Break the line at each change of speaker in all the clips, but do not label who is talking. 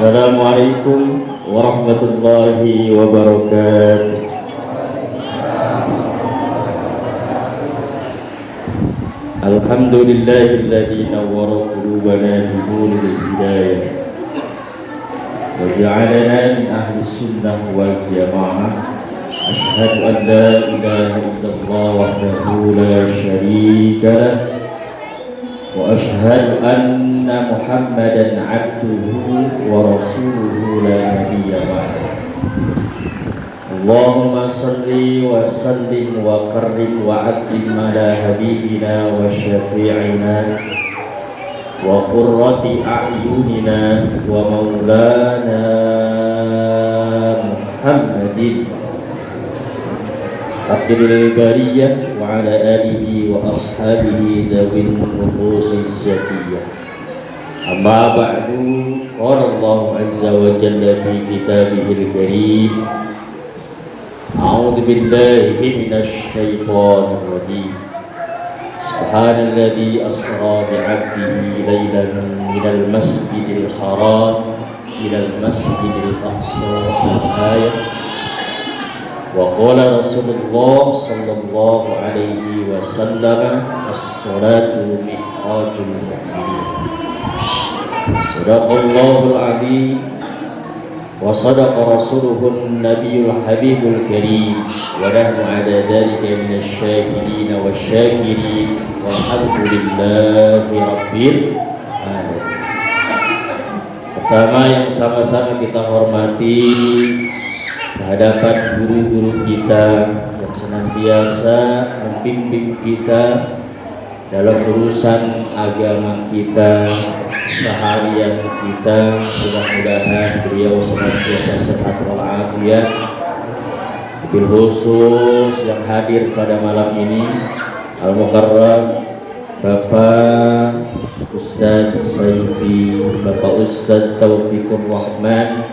Assalamualaikum warahmatullahi wabarakatuh. Alhamdulillahilladzi nawwara qulubana bi nuril hidayah wa ja'alana min ahli sunnah wal jamaah. Asyhadu an la ilaha illallah wahdahu la syarika lah wa asyhadu anna Muhammadan abduhu wa rasuluhu la nabiyya ba'dahu. Allahumma salli wa sallim wa karrim wa atim ala habibina wa syafi'ina wa qurrati a'yunina wa maulana Muhammadin Abdul Bariyah wa ala alihi wa ashabihi dawin nufusi zakiyah. Amma ba'du, qala Allah azza wa jalla fi kitabihil karim. A'udzu billahi minasy syaithanir rajim. Subhanalladzi asra bi 'abdihi lailan minal masjidil haram ilal masjidil aqsa. Al-ayah. Wa qala Rasulullah sallallahu alaihi wasallam as-salatu mi'ratul mu'minin. Sadaqallahul azim wa sadaqa rasuluhun nabiyul habibul karim wa nahnu ala dhalika minasy syahidin wasyakirin walhamdulillahi rabbil alamin. Pertama yang sama-sama kita hormati kehadapan guru-guru kita yang senantiasa membimbing kita dalam urusan agama kita, seharian kita. Mudah-mudahan beliau senantiasa sehat walafiat. Bil khusus yang hadir pada malam ini Al-Mukarram Bapak Ustadz Sayyidi, Bapak Ustadz Taufikur Rahman,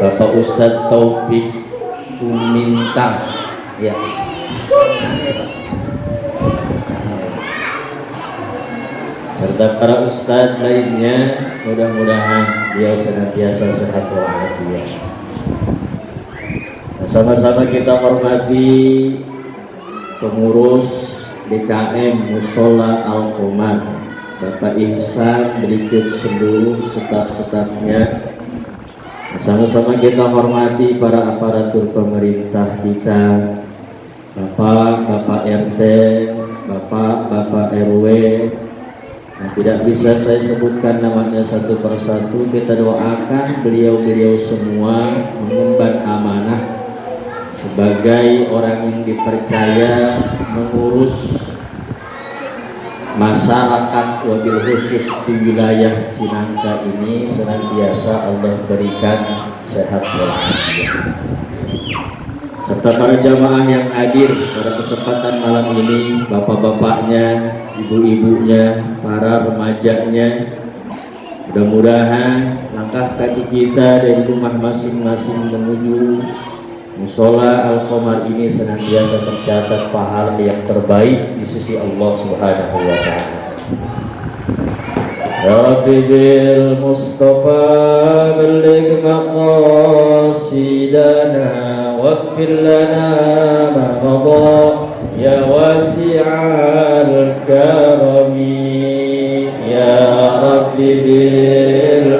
Bapak Ustadz Taufik Sumintang, ya. Serta para ustadz lainnya, mudah-mudahan beliau senantiasa sehat walafiat. Sama-sama kita hormati pengurus DKM Musola Al-Qomar, Bapak Ihsan, berikut seluruh staf-stafnya. Sama-sama kita hormati para aparatur pemerintah kita, Bapak RT, Bapak RW. Nah, tidak bisa saya sebutkan namanya satu persatu. Kita doakan beliau-beliau semua mengemban amanah sebagai orang yang dipercaya mengurus masyarakat, wabil khusus di wilayah Cinangka ini. Senantiasa Allah berikan sehat walafiat. Serta para jamaah yang hadir pada kesempatan malam ini, bapak-bapaknya, ibu-ibunya, para remajanya. Mudah-mudahan langkah kaki kita dari rumah masing-masing menuju Musola Al-Qomar ini senantiasa tercatat pahala yang terbaik di sisi Allah Subhanahu wa ta'ala. Ya Rabbi bil Mustafa balligh maqasidana waghfir lana ma madha ya wasi'al karami. Ya Rabbi bil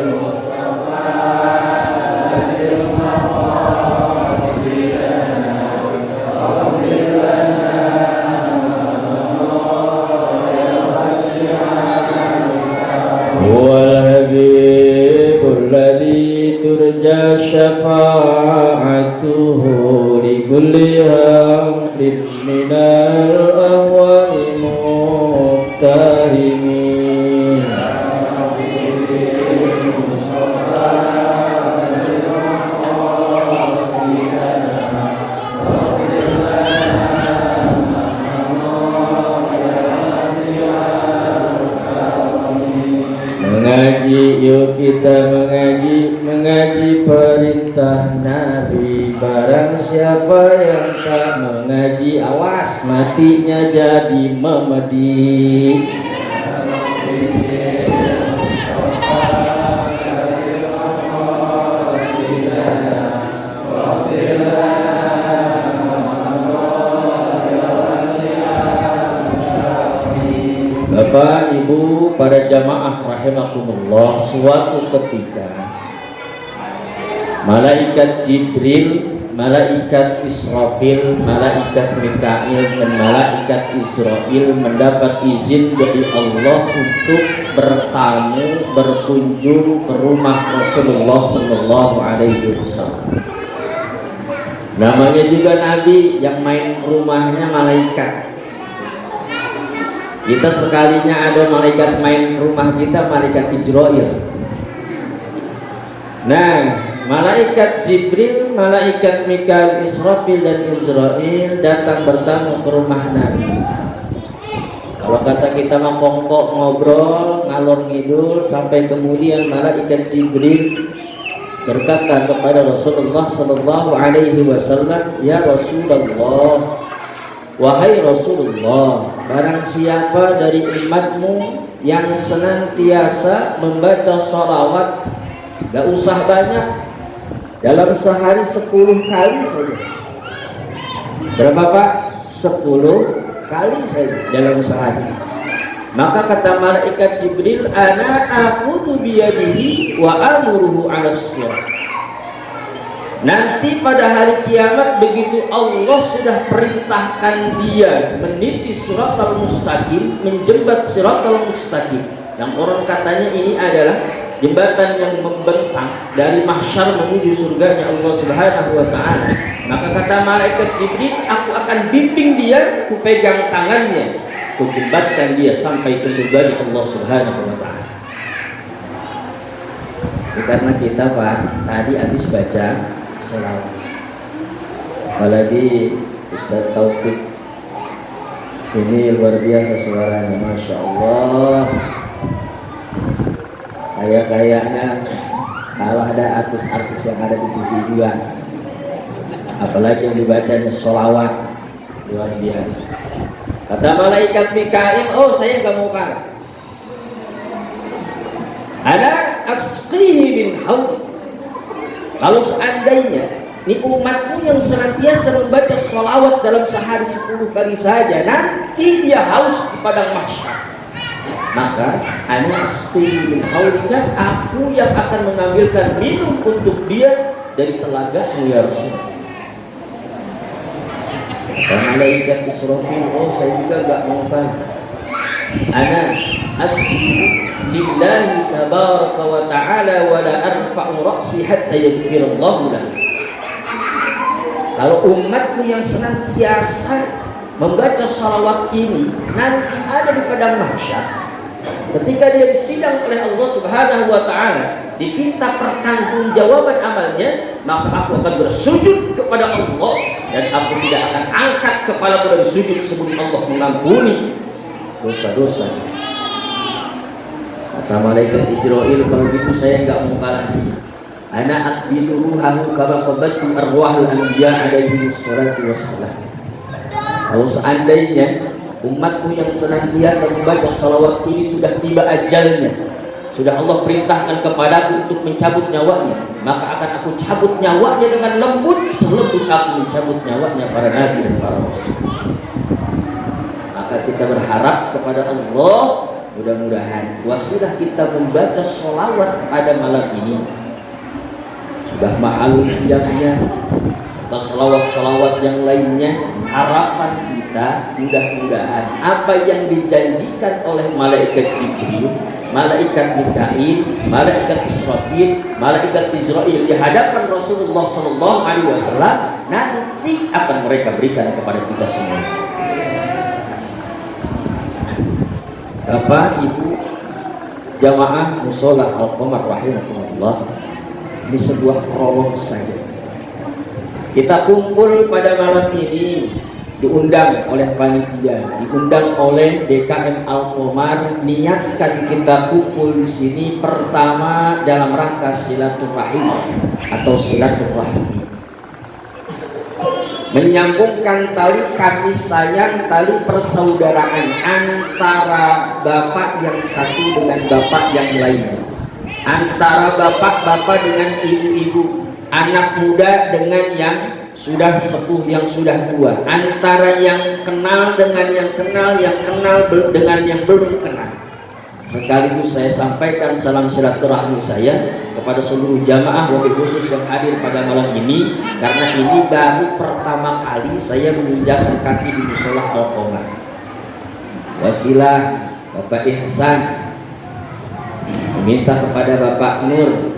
syafa'atuhu li kulli amrin minal ahwali muqtarimin. Mengaji, yuk kita mengaji perintah Nabi. Barang siapa yang tak mengaji, awas matinya jadi memedi. Bapak, Ibu, para jamaah rahimakumullah, suatu ketika malaikat Jibril, malaikat Israfil, malaikat Mikail, dan malaikat Israel mendapat izin dari Allah untuk bertamu, berkunjung ke rumah Rasulullah Sallallahu Alaihi Wasallam. Namanya juga Nabi, yang main ke rumahnya malaikat. Kita sekalinya ada malaikat main ke rumah kita, malaikat Israel. Nah, malaikat Jibril, malaikat Mikail, Israfil, dan Israel datang bertamu ke rumah Nabi. Kalau kata kita mah kongkok ngobrol, ngalor ngidul, sampai kemudian malaikat Jibril berkata kepada Rasulullah Sallallahu Alaihi Wasallam, ya Rasulullah, wahai Rasulullah, barang siapa dari umatmu yang senantiasa membaca sholawat, gak usah banyak, dalam sehari 10 kali saja. Berapa Pak? 10 kali saja dalam sehari. Maka kata malaikat Jibril, ana akhudhu biyadihi wa amuruhu ala sirat. Nanti pada hari kiamat begitu Allah sudah perintahkan dia meniti siratal mustaqim, menjembat siratal mustaqim, yang orang katanya ini adalah jembatan yang membentang dari mahsyar menuju surganya Allah Subhanahu wa taala. Maka kata malaikat Jibril, aku akan bimbing dia, ku pegang tangannya, ku jembatkan dia sampai ke surganya Allah Subhanahu wa taala. Karena kita Pak tadi habis baca selawat, apalagi Ustaz Taufik ini luar biasa suaranya, Masya Allah. Kayaknya kalah ada artis-artis yang ada di TV juga, apalagi yang dibacanya sholawat, luar biasa. Kata malaikat Mikail, oh saya gak mau kalah, ada asqihi bin haud. Kalau seandainya ini umatmu yang senantiasa membaca sholawat dalam sehari 10 kali saja, nanti dia haus di padang mahsyar, maka ana asqihi min haulika, aku yang akan mengambilkan minum untuk dia dari telagamu ya Rasul. Dan malaikat Israfil, oh saya juga gak mau kan, ana asjudu lillahi tabaraka wa ta'ala wa la arfa'u ra'si hatta yaghfirallahu lahu. Kalau umatmu yang senantiasa membaca salawat ini nanti ada di padang mahsyar, ketika dia disidang oleh Allah Subhanahu wa taala, dipinta pertanggungjawaban amalnya, maka aku akan bersujud kepada Allah dan aku tidak akan angkat kepalaku dari sujud sebelum Allah mengampuni dosa-dosa. Kata malaikat Israel, kalau gitu saya enggak mau kalah. Ana aqbilu ruhahu kama qabattu arwahal anbiya alaihi wassalatu wassalam. Kalau seandainya umatku yang senantiasa membaca salawat ini sudah tiba ajalnya, sudah Allah perintahkan kepadaku untuk mencabut nyawanya, maka akan aku cabut nyawanya dengan lembut selembut aku mencabut nyawanya para nabi dan para rasul. Maka kita berharap kepada Allah, mudah-mudahan wasilah kita membaca sholawat pada malam ini sudah mahalul qiyamnya serta sholawat-sholawat yang lainnya. Harapan kita mudah-mudahan apa yang dijanjikan oleh malaikat Jibril, malaikat Mikail, malaikat Israfil, malaikat Israel di hadapan Rasulullah Sallallahu Alaihi Wasallam nanti akan mereka berikan kepada kita semua. Bapak Ibu jamaah mushola Al-Qamar rahimakumullah, ini sebuah prolog saja. Kita kumpul pada malam ini diundang oleh panitia, diundang oleh DKM Al-Qamar, niatkan kita kumpul di sini pertama dalam rangka silaturahim atau silaturahmi, menyambungkan tali kasih sayang, tali persaudaraan antara bapak yang satu dengan bapak yang lainnya, antara bapak-bapak dengan ibu-ibu, anak muda dengan yang sudah sepuh, yang sudah tua, antara yang kenal dengan yang kenal, yang kenal dengan yang belum kenal. Sekaligus saya sampaikan salam silaturahmi saya kepada seluruh jamaah wabil khusus yang hadir pada malam ini, karena ini baru pertama kali saya menginjakkan kaki di musola Al-Qomar. Wasilah Bapak Ihsan meminta kepada Bapak Nur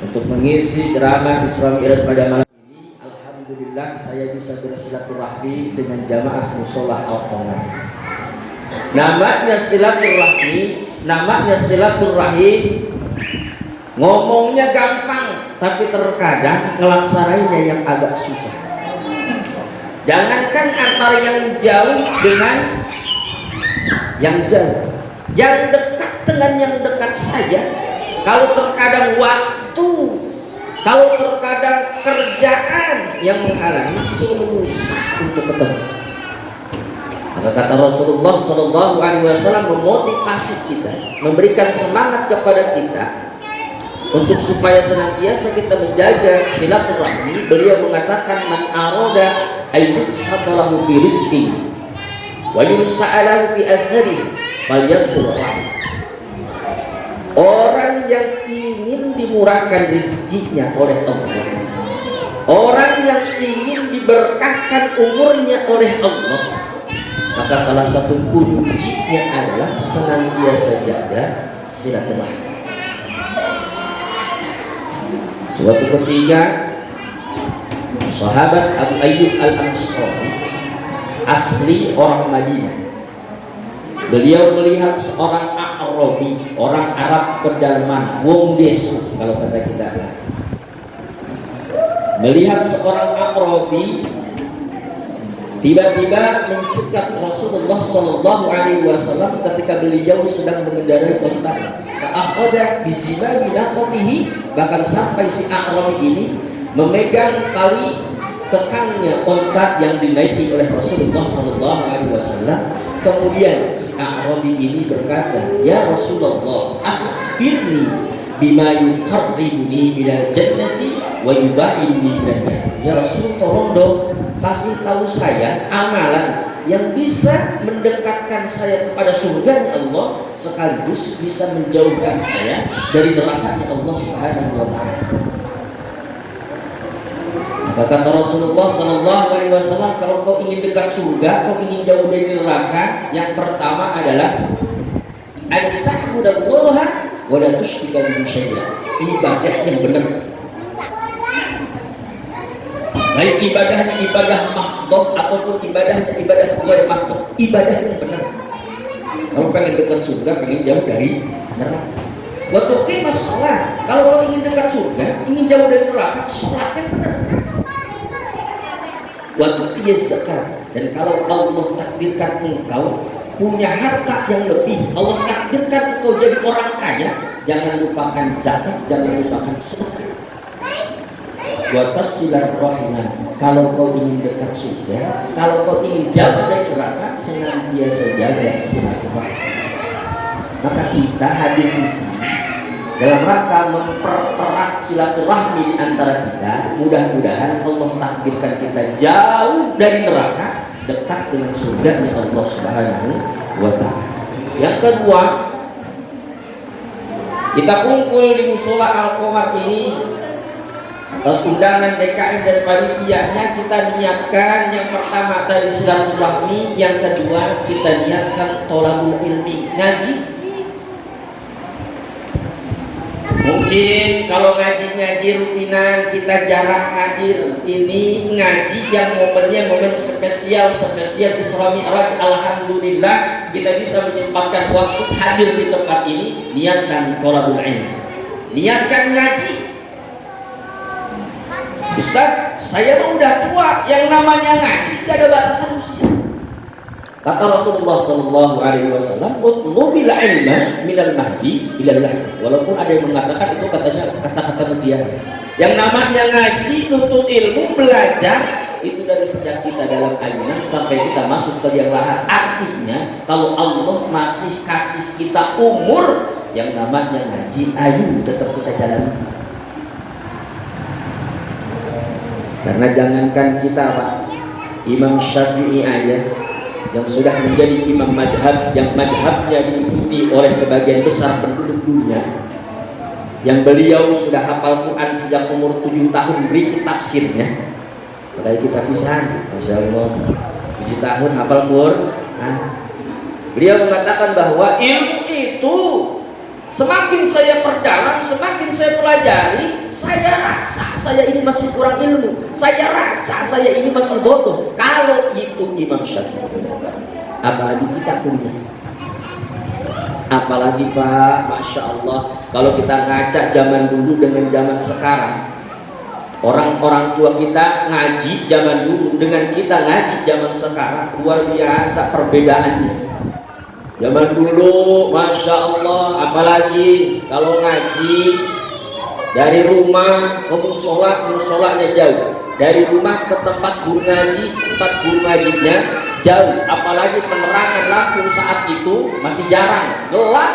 untuk mengisi ceramah Isra Mi'raj pada malam ini. Alhamdulillah saya bisa bersilaturahmi dengan jamaah musola Al-Qomar. Namanya silaturahim, ngomongnya gampang, tapi terkadang ngelaksanainya yang agak susah. Jangankan antara yang jauh dengan yang jauh, yang dekat dengan yang dekat saja, kalau terkadang waktu, kalau terkadang kerjaan yang menghalangi, susah untuk ketemu. Maka kata Rasulullah Shallallahu Alaihi Wasallam memotivasi kita, memberikan semangat kepada kita untuk supaya senantiasa kita menjaga silaturahmi. Beliau mengatakan, man aroda ayyub satalahu bi rizqi wa yusa'alahu bi athari fal yasir. Orang yang ingin dimurahkan rezekinya oleh Allah, orang yang ingin diberkahkan umurnya oleh Allah, maka salah satu kuncinya adalah senantiasa jaga silaturahmi. Suatu ketika sahabat Abu Ayyub Al-Ansari, asli orang Madinah, beliau melihat seorang Arabi, orang Arab pedalaman, wong desu kalau kata kita, melihat seorang Arabi tiba-tiba mencegat Rasulullah Shallallahu Alaihi Wasallam ketika beliau sedang mengendarai unta. Akhadha bizimami naqatihi, bahkan sampai si Arabi ini memegang tali kekangnya unta yang dinaiki oleh Rasulullah Shallallahu Alaihi Wasallam. Kemudian si Arabi ini berkata, ya Rasulullah, akhbirni bima yuqarribuni minal jannati wa yubaiduni minan nar. Ya Rasul, tolong dong kasih tahu saya amalan yang bisa mendekatkan saya kepada surga Allah, sekaligus bisa menjauhkan saya dari nerakanya Allah Subhanahu wa Ta'ala. Maka kata Rasulullah Sallallahu Alaihi Wasallam, kalau kau ingin dekat surga, kau ingin jauh dari neraka, yang pertama adalah anta'budallaha wa la tusyrika bihi syai'an. Ibadah yang benar, baik ibadahnya ibadah mahdhah ataupun ibadahnya ibadah ghair mahdhah, ibadah yang benar. Kalau pengen dekat surga, pengen jauh dari neraka. Wa tuqimus shalah, kalau kau ingin dekat surga, ingin jauh dari neraka, salat yang benar. Wa tu'tiyaz zakat, dan kalau Allah takdirkan engkau punya harta yang lebih, Allah takdirkan engkau jadi orang kaya, jangan lupakan zakat, jangan lupakan sedekah. Wa tasilaturrahim, kalau kau ingin dekat surga, kalau kau ingin jauh dari neraka, senantiasa jaga silaturahmi. Maka kita hadir di sini dalam rangka mempererat silaturahmi di antara kita. Mudah-mudahan Allah takdirkan kita jauh dari neraka, dekat dengan surganya Allah Subhanahu wa Ta'ala. Yang kedua, kita kumpul di musola Al-Qomar ini atas undangan DKM dan panitianya. Kita niatkan yang pertama tadi silaturahmi, yang kedua kita niatkan thalabul ilmi, ngaji. Mungkin kalau ngaji-ngaji rutinan kita jarang hadir, ini ngaji yang momennya momen spesial Isra Mi'raj. Alhamdulillah kita bisa menyempatkan waktu hadir di tempat ini. Niatkan thalabul ilmi, niatkan ngaji. Ustaz, saya mah udah tua, yang namanya ngaji gak ada batasan usia. Kata Rasulullah Shallallahu Alaihi Wasallam, "Utlubil ilma minal mahdi ilal lahdi." Walaupun ada yang mengatakan itu katanya kata-kata mutiara. Yang namanya ngaji, nuntut ilmu, belajar itu dari sejak kita dalam ayunan sampai kita masuk ke liang lahat. Artinya kalau Allah masih kasih kita umur, yang namanya ngaji, ayo tetap kita jalani.
Karena jangankan kita Pak, Imam Syafi'i aja yang sudah menjadi imam madhab, yang madhabnya diikuti oleh sebagian besar penduduk dunia, yang beliau sudah hafal Quran sejak umur 7 tahun, berikut tafsirnya. Padahal kita pisan, Masya Allah, 7 tahun hafal Quran. Beliau mengatakan bahwa ilmu itu semakin saya perdalam, semakin saya pelajari, saya rasa saya ini masih kurang ilmu, saya rasa saya ini masih bodoh. Kalau itu Imam Syafi'i, apalagi kita punya. Apalagi Pak, Masya Allah, kalau kita ngaca zaman dulu dengan zaman sekarang, orang-orang tua kita ngaji zaman dulu dengan kita ngaji zaman sekarang, luar biasa perbedaannya. Zaman dulu, Masya Allah, apalagi kalau ngaji dari rumah ke musola, musolanya jauh. Dari rumah ke tempat guru ngaji, tempat guru ngajinya jauh. Apalagi penerangan lampu saat itu masih jarang, gelap.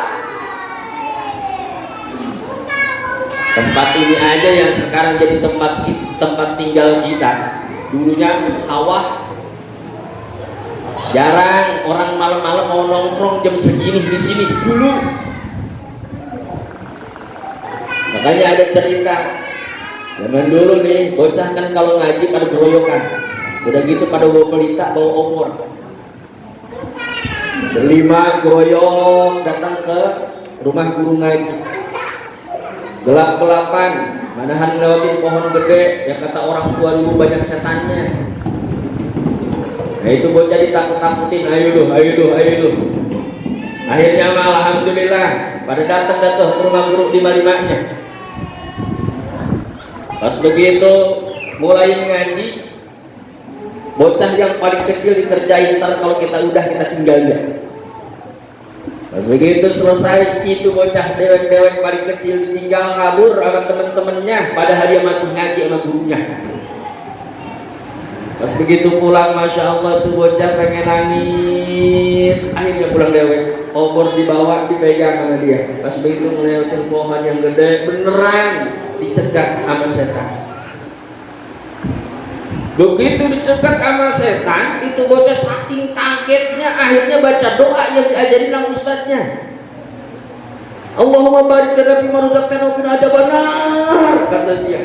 Tempat ini aja yang sekarang jadi tempat tinggal kita. Dulunya sawah. Jarang orang malam-malam mau nongkrong jam segini di sini dulu. Makanya ada cerita zaman dulu nih, bocah kan kalau ngaji pada geroyokan, udah gitu pada bawa pelita, bawa obor, berlima geroyok datang ke rumah guru ngaji. Gelap-gelapan, manahan lewatin pohon gede yang kata orang tua dulu banyak setannya. Nah itu bocah ditakut-takutin, ayo lu. Akhirnya mah alhamdulillah pada datang ke rumah guru di Malimanya. Pas begitu mulai ngaji, bocah yang paling kecil dikerjain, ntar kalau kita udah kita tinggal dia. Pas begitu selesai, itu bocah dewek-dewek paling kecil ditinggal kabur sama temen-temennya, padahal dia masih ngaji sama gurunya. Pas begitu pulang, Masya Allah tuh bocah pengen nangis, akhirnya pulang dewek, obor dibawa dipegang sama dia. Pas begitu ngelewatin pohon yang gede, beneran dicegat sama setan. Begitu dicegat sama setan, itu bocah saking kagetnya akhirnya baca doa yang diajarin sama ustadznya. Allahumma barik lana fima razaqtana wa qina adzabannar, kata dia.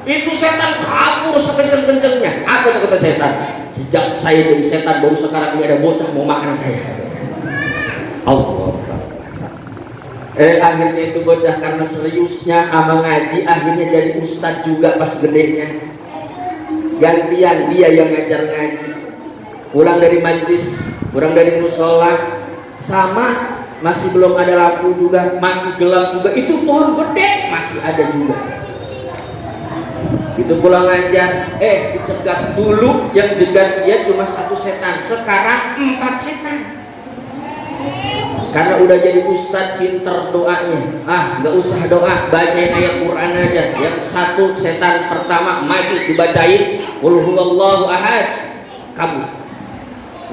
Itu setan kabur sekenceng-kencengnya. Apa itu kata setan? Sejak saya jadi setan baru sekarang ini ada bocah mau makan saya. Allah. Akhirnya itu bocah karena seriusnya ama ngaji akhirnya jadi ustadz juga pas gedenya. Gantian dia yang ngajar ngaji. Pulang dari majlis, pulang dari musola, sama masih belum ada lampu juga, masih gelap juga. Itu pohon gede masih ada juga. Itu pulang ngajar, dicegat. Dulu yang jegat dia cuma 1 setan, sekarang 4 setan. Karena udah jadi ustadz pinter doanya, nggak usah doa, bacain ayat Quran aja. Yang 1 setan pertama maju dibacain qul huwallahu ahad, kabur.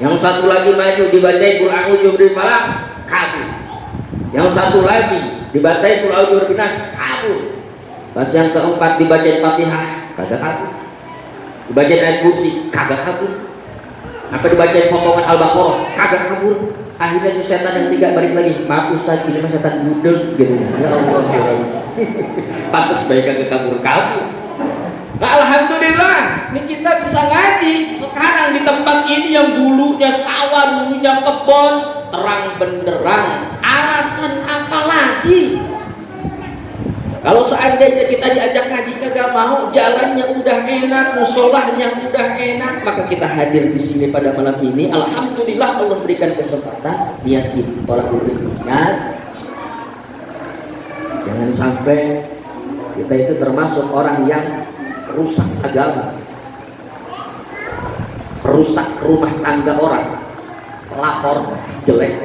Yang 1 lagi maju dibacain qul a'udzu birabbil falaq, kabur. Yang 1 lagi dibacain qul a'udzu birabbin nas, kabur. Pas yang keempat dibacain Fatihah, kagak kabur. Dibacain ayat kursi, kagak kabur. Apa dibacain potongan Al-Baqarah, kagak kabur. Akhirnya tuh setan yang 3 balik lagi, maaf Ustaz, ini mah setan budeg gitu. Ya Allah, pantas baik kagak kabur. Nah alhamdulillah, ini kita bisa ngaji sekarang di tempat ini yang dulunya sawah, dulunya kebon, terang benderang. Alasan apa lagi? Kalau seandainya kita diajak ngaji kagak mau, jalannya udah enak, musolahnya udah enak, maka kita hadir di sini pada malam ini. Alhamdulillah Allah berikan kesempatan, niatin para niat. Jangan sampai kita itu termasuk orang yang rusak agama, perusak rumah tangga orang, pelakor jelek,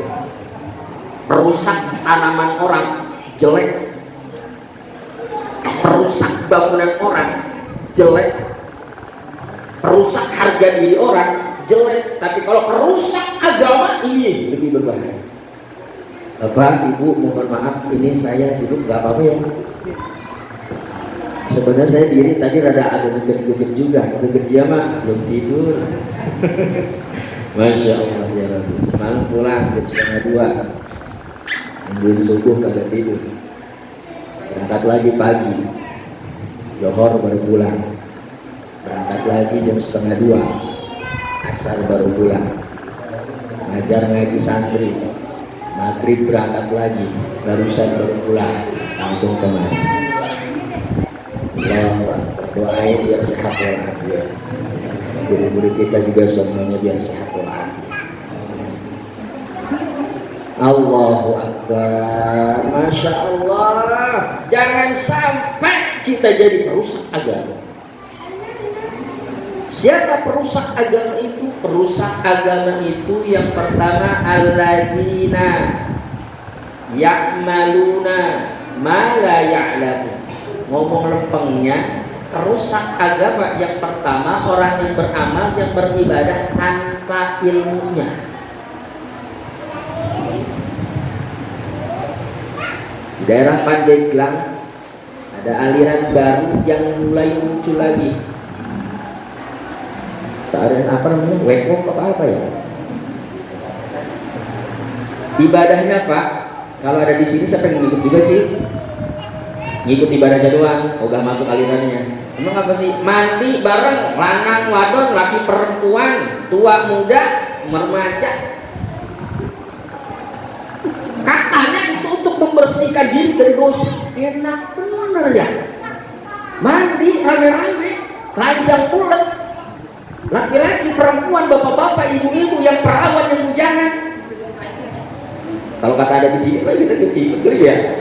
perusak tanaman orang jelek, perusak bangunan orang jelek, perusak harga diri orang jelek. Tapi kalau perusak agama ini lebih berbahaya. Bapak, Ibu, mohon maaf, ini saya duduk gak apa-apa ya Pak? Sebenarnya saya diri tadi rada agak geget-geget juga, geget mah belum tidur. Masya Allah ya Rabbi. Semalam pulang jam 1:30, nungguin subuh kagak tidur. Berangkat lagi pagi, Johor baru pulang. Berangkat lagi jam 1:30, asar baru pulang. Ngajar ngaji santri, maghrib berangkat lagi, barusan baru pulang, langsung kemari. Allah, doain biar sehat walafiat. Guru-guru kita juga semuanya biar sehat walafiat. Allahu Akbar, Masya Allah. Jangan sampai kita jadi perusak agama. Siapa perusak agama itu? Perusak agama itu yang pertama alladzina ya'maluna ma la ya'lamun. Ngomong lempengnya, perusak agama yang pertama orang yang beramal, yang beribadah tanpa ilmunya. Di daerah Pandeglang ada aliran baru yang mulai muncul lagi. Aliran apa namanya? Wekok apa ya? Ibadahnya Pak, kalau ada di sini siapa yang ngikut juga sih? Ngikut ibadahnya doang, ogah masuk alirannya. Emang apa sih? Mandi bareng, lanang wadon, laki perempuan, tua muda, remaja. Katanya itu untuk membersihkan diri dari dosa. Enak bener ya. Mandi rame-rame, telanjang pulet. Laki-laki, perempuan, bapak-bapak, ibu-ibu, yang perawan, yang bujangan. Kalau kata ada di sini, kita betul ya.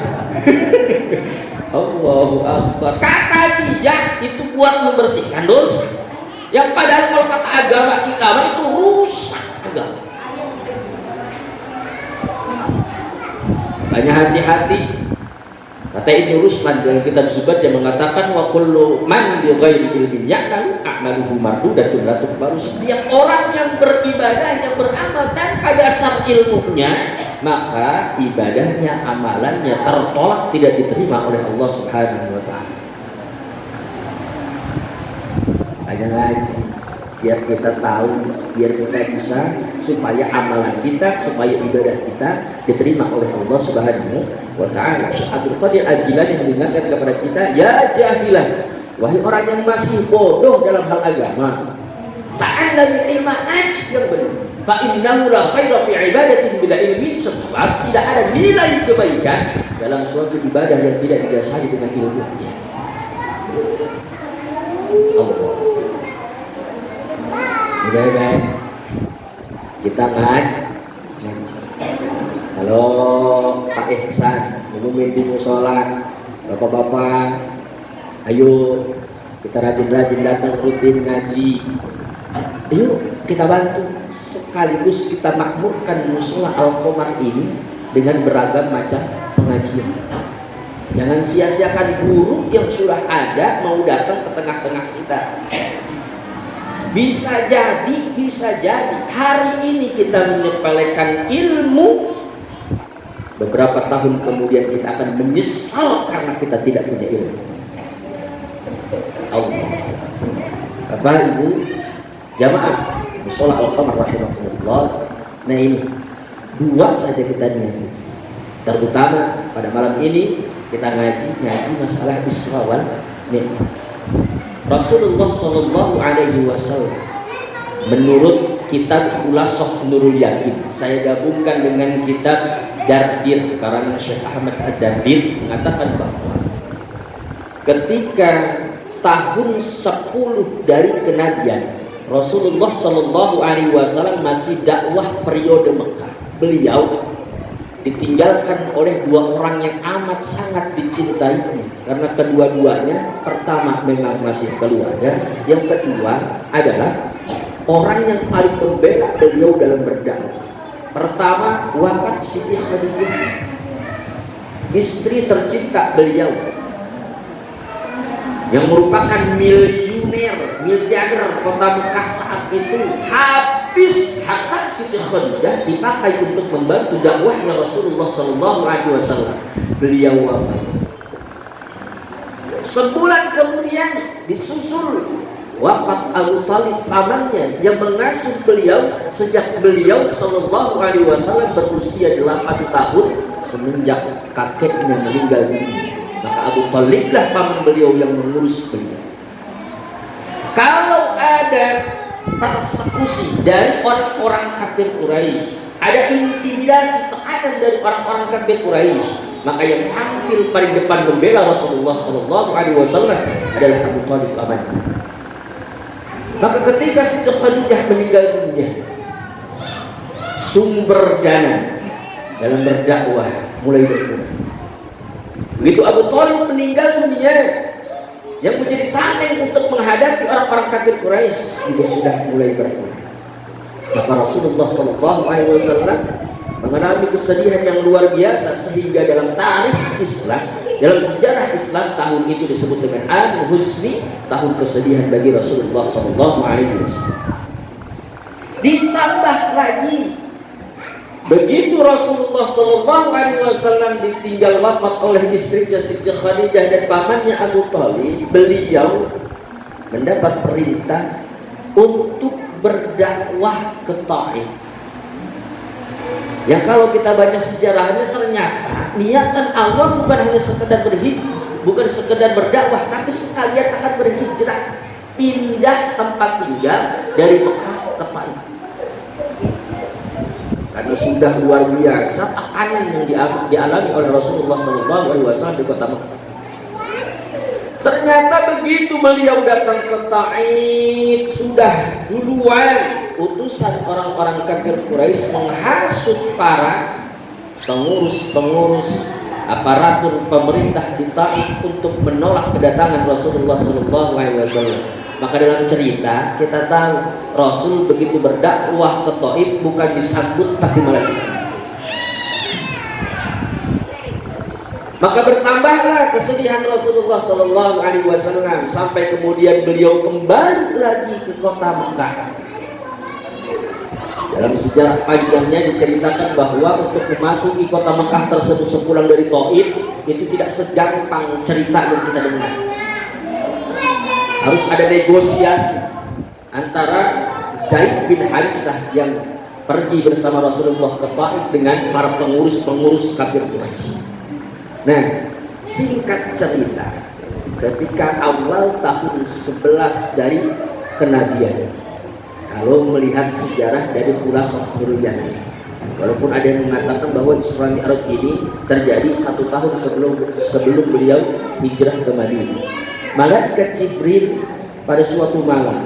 Allahu Akbar. Kata dia itu buat membersihkan dosa. Yang padahal kalau kata agama kita itu rusak agama. Hanya hati-hati. Kata Ibnu Rusman dalam kitab Zubat yang mengatakan wa kullu man bi ghairi ilmin ya'malu a'maluhu mardudatun la tuqbalu. Setiap orang yang beribadah, yang beramal tanpa dasar ilmunya, maka ibadahnya, amalannya tertolak, tidak diterima oleh Allah Subhanahu wa taala. Aja ngaji biar kita tahu, biar kita bisa, supaya amalan kita, supaya ibadah kita diterima oleh Allah Subhanahu wa taala. Syekh Abdul Qadir Al-Jilani yang mengingatkan kepada kita, ya jahilan, wahai orang yang masih bodoh dalam hal agama, ta'allamil ilma, aji yang benar. Fa innahu la khaira fi ibadatin bila ilmin, sebab tidak ada nilai kebaikan dalam suatu ibadah yang tidak didasari dengan ilmunya. Allah. Mudah-mudahan kita halo Pak Ihsan, ngumumin di musola, bapak-bapak, ayo kita rajin-rajin datang rutin ngaji. Ayo kita bantu, sekaligus kita makmurkan musola Al-Qamar ini dengan beragam macam pengajian. Jangan sia-siakan guru yang sudah ada mau datang ke tengah-tengah kita. Bisa jadi hari ini kita menyepelekan ilmu, beberapa tahun kemudian kita akan menyesal karena kita tidak punya ilmu. Allah. Bapak Ibu jamaah musola Al-Qamar rahimahullah. Nah ini dua saja kita niati. Terutama pada malam ini kita ngaji masalah Isra wal Mi'raj. Rasulullah Shallallahu Alaihi Wasallam menurut kitab Khulasah Nurul Yakin, saya gabungkan dengan kitab Dardir karena Syekh Ahmad Ad-Dardir mengatakan bahwa ketika tahun 10 dari kenabian Rasulullah Shallallahu Alaihi Wasallam masih dakwah periode Mekah, beliau ditinggalkan oleh dua orang yang amat sangat dicintainya, karena kedua-duanya pertama memang masih keluarga, yang kedua adalah orang yang paling membela beliau dalam berdakwah. Pertama wafat Siti Khadijah, istri tercinta beliau yang merupakan miliarder kota Mekah saat itu. Habis harta Siti Khadijah dipakai untuk membantu dakwahnya Rasulullah Sallallahu Alaihi Wasallam. Beliau wafat. Sebulan kemudian disusul wafat Abu Talib, pamannya yang mengasuh beliau sejak beliau sallallahu alaihi wasallam berusia 8 tahun semenjak kakeknya meninggal dunia. Maka Abu Talib lah paman beliau yang mengurus beliau. Kalau ada persekusi dari orang-orang kafir Quraisy, ada intimidasi, tekanan dari orang-orang kafir Quraisy, maka yang tampil paling depan membela Rasulullah sallallahu alaihi wasallam adalah Abu Talib pamannya. Maka ketika Siti Khadijah meninggal dunia, sumber dana dalam berdakwah mulai berkurang. Begitu Abu Talib meninggal dunia, yang menjadi tameng untuk menghadapi orang-orang kafir Quraisy juga sudah mulai berkurang. Maka Rasulullah sallallahu alaihi wasallam mengalami kesedihan yang luar biasa, sehingga dalam tarikh Islam, dalam sejarah Islam, tahun itu disebut dengan Am Husni, tahun kesedihan bagi Rasulullah sallallahu alaihi wasallam. Ditambah lagi, begitu Rasulullah sallallahu alaihi wasallam ditinggal wafat oleh istrinya Siti Khadijah dan pamannya Abu Talib, beliau mendapat perintah untuk berdakwah ke Taif. Yang kalau kita baca sejarahnya, ternyata niatan awal bukan hanya sekedar bukan sekedar berdakwah, tapi sekalian akan berhijrah, pindah tempat tinggal dari Mekah ke Taif. Karena sudah luar biasa tekanan yang dialami oleh Rasulullah SAW di kota Mekah. Ternyata begitu beliau datang ke Taif, sudah duluan utusan orang-orang kafir Quraisy menghasut para pengurus aparatur pemerintah di Taif untuk menolak kedatangan Rasulullah SAW. Maka dalam cerita kita tahu Rasul begitu berdakwah ke Taif bukan disambut tapi malah disambut. Maka bertambahlah kesedihan Rasulullah sallallahu alaihi wasallam sampai kemudian beliau kembali lagi ke kota Mekah. Dalam sejarah panjangnya diceritakan bahwa untuk memasuki kota Mekah tersebut sepulang dari Taif itu tidak segampang cerita yang kita dengar. Harus ada negosiasi antara Zaid bin Harithah yang pergi bersama Rasulullah ke Taif dengan para pengurus kafir Quraisy. Nah, singkat cerita, ketika awal tahun 11 dari kenabian, kalau melihat sejarah dari Khulasah Nurul Yatim, walaupun ada yang mengatakan bahwa Isra Mi'raj ini terjadi 1 tahun sebelum beliau hijrah ke Madinah, malaikat Jibril pada suatu malam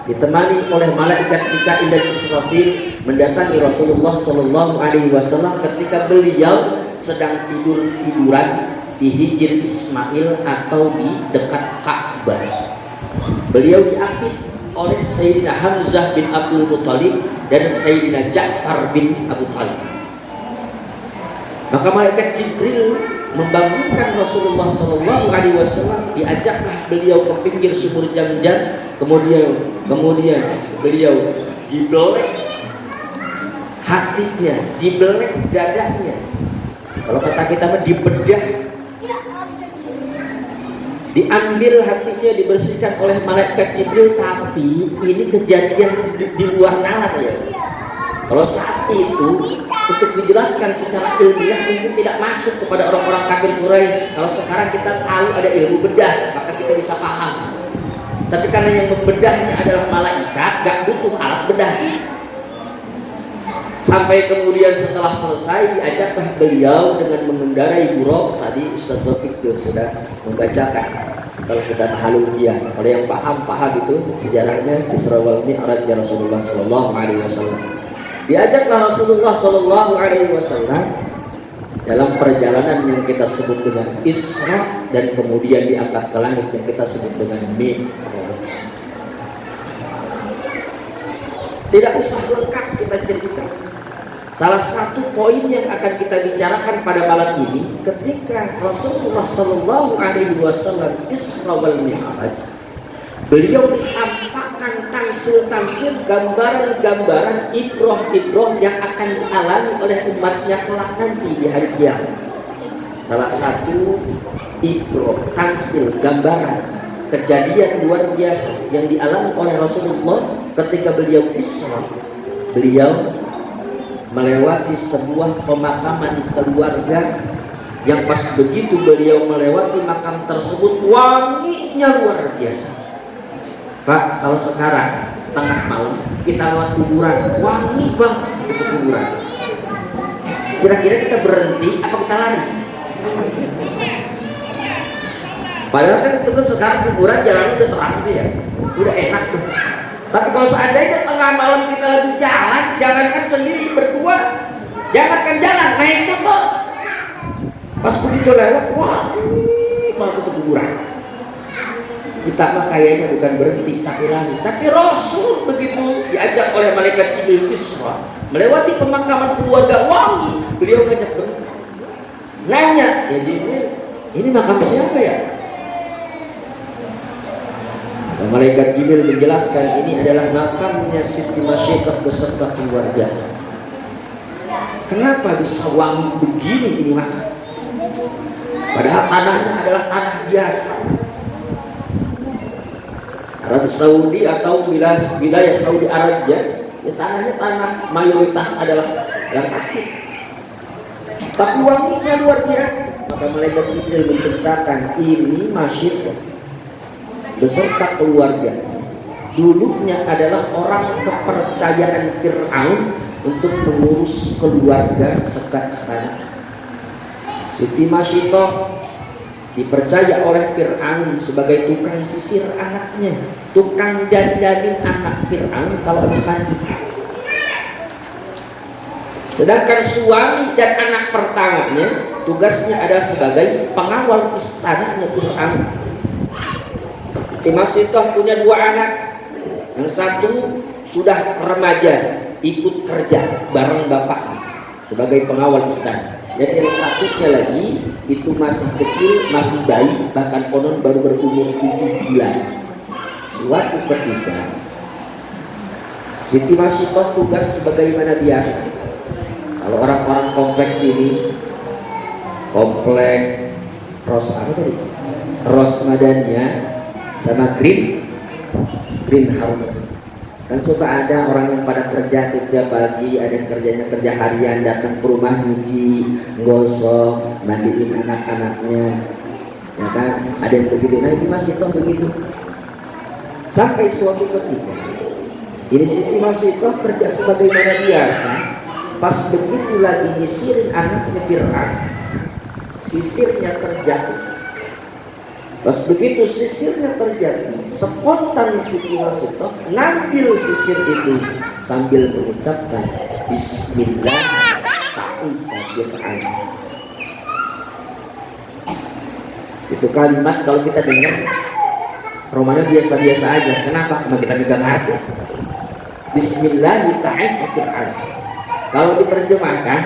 ditemani oleh malaikat Mikail dan Israfil mendatangi Rasulullah sallallahu alaihi wasallam ketika beliau sedang tiduran di Hijr Ismail atau di dekat Ka'bah. Beliau diapit oleh Sayyidina Hamzah bin Abdul Muttalib dan Sayyidina Ja'far bin Abu Talib. Maka malaikat Jibril membangunkan Rasulullah sallallahu alaihi wasallam, diajaklah beliau ke pinggir sumur Jam-Jam, kemudian beliau dibelek hatinya, dibelek dadanya. Kalau kata kita mah dibedah, diambil hatinya, dibersihkan oleh malaikat Jibril. Tapi ini kejadian di luar nalar ya. Kalau saat itu untuk dijelaskan secara ilmiah mungkin tidak masuk kepada orang-orang kafir Quraisy. Kalau sekarang kita tahu ada ilmu bedah, maka kita bisa paham. Tapi karena yang membedahnya adalah malaikat, gak butuh alat bedah. Sampai kemudian setelah selesai diajaklah beliau dengan mengendarai buruk. Tadi Ustaz Taufik sudah membacakan setelah kita tahalul qiyam. Kalau yang paham itu sejarahnya Isra wal Mi'raj Rasulullah sallallahu alaihi wasallam. Diajaklah Rasulullah sallallahu alaihi wasallam dalam perjalanan yang kita sebut dengan Isra, dan kemudian diangkat ke langit yang kita sebut dengan Mi'raj. Tidak usah lengkap kita ceritakan. Salah satu poin yang akan kita bicarakan pada malam ini, ketika Rasulullah sallallahu alaihi wasallam Isra wal Mi'raj, beliau ditampakkan tamsil-tamsil, gambaran-gambaran, ibroh-ibroh yang akan dialami oleh umatnya kelak nanti di hari kiamat. Salah satu ibro, tamsil, gambaran kejadian luar biasa yang dialami oleh Rasulullah ketika beliau Isra. Beliau melewati sebuah pemakaman keluarga yang pas begitu beliau melewati makam tersebut wanginya luar biasa. Pak, kalau sekarang tengah malam kita lewat kuburan, wangi banget itu kuburan. Kira-kira kita berhenti apa kita lari? Padahal kan itu kan sekarang kuburan jalannya udah terang tuh ya, udah enak tuh. Tapi kalau seandainya tengah malam kita lagi jalan, jangankan sendiri berdua, jangankan jalan, naik motor, pas begitu lewat, wah, malah itu kuburan. Kita mah kayaknya bukan berhenti tapi lari. Tapi Rasul begitu diajak oleh malaikat Jibril Isra melewati pemakaman keluarga wangi, beliau ngajak berhenti. Nanya, ya Jibril, ini makam siapa ya? Dan malaikat Jibril menjelaskan ini adalah makamnya Siti Masyidah beserta keluarga. Kenapa bisa wangi begini ini makam? Padahal tanahnya adalah tanah biasa. Arab Saudi atau wilayah Saudi Arabia, ya tanahnya tanah mayoritas adalah pasir. Tapi wanginya luar biasa. Maka malaikat Jibril menceritakan ini Masyidah beserta keluarga. Dulunya adalah orang kepercayaan Fir'aun untuk mengurus keluarga sekat sana. Siti Masyidah dipercaya oleh Fir'aun sebagai tukang sisir anaknya, tukang dandanin anak Fir'aun kalau habis mandi. Sedangkan suami dan anak pertamanya tugasnya adalah sebagai pengawal istananya Fir'aun. Siti Masyidah punya dua anak, yang satu sudah remaja ikut kerja bareng bapaknya sebagai pengawal istana. Dan yang satunya lagi itu masih kecil, masih bayi, bahkan konon baru berumur 7 bulan. Suatu ketika Siti Masyidah tugas sebagaimana biasa. Kalau orang-orang kompleks ini, komplek Ros Madania sama Green Harmony. Kan suka ada orang yang pada kerja pagi, ada yang kerjanya kerja harian, datang ke rumah nyuci, gosok, mandiin anak-anaknya, ya kan? Ada yang begitu. Nah ini Masyidah begitu. Sampai suatu ketika, ini Siti Masyidah kerja sebagaimana biasa. Pas begitu lagi nyisirin anaknya Fir'aun, sisirnya terjatuh. Pas begitu sisirnya terjadi, spontan Siti Masyidah ngambil sisir itu sambil mengucapkan Bismillah ta'isa Fir'aun. Itu kalimat kalau kita dengar romanya biasa-biasa aja. Kenapa? Karena kita juga ngerti. Bismillah ta'isa Fir'aun. Kalau diterjemahkan,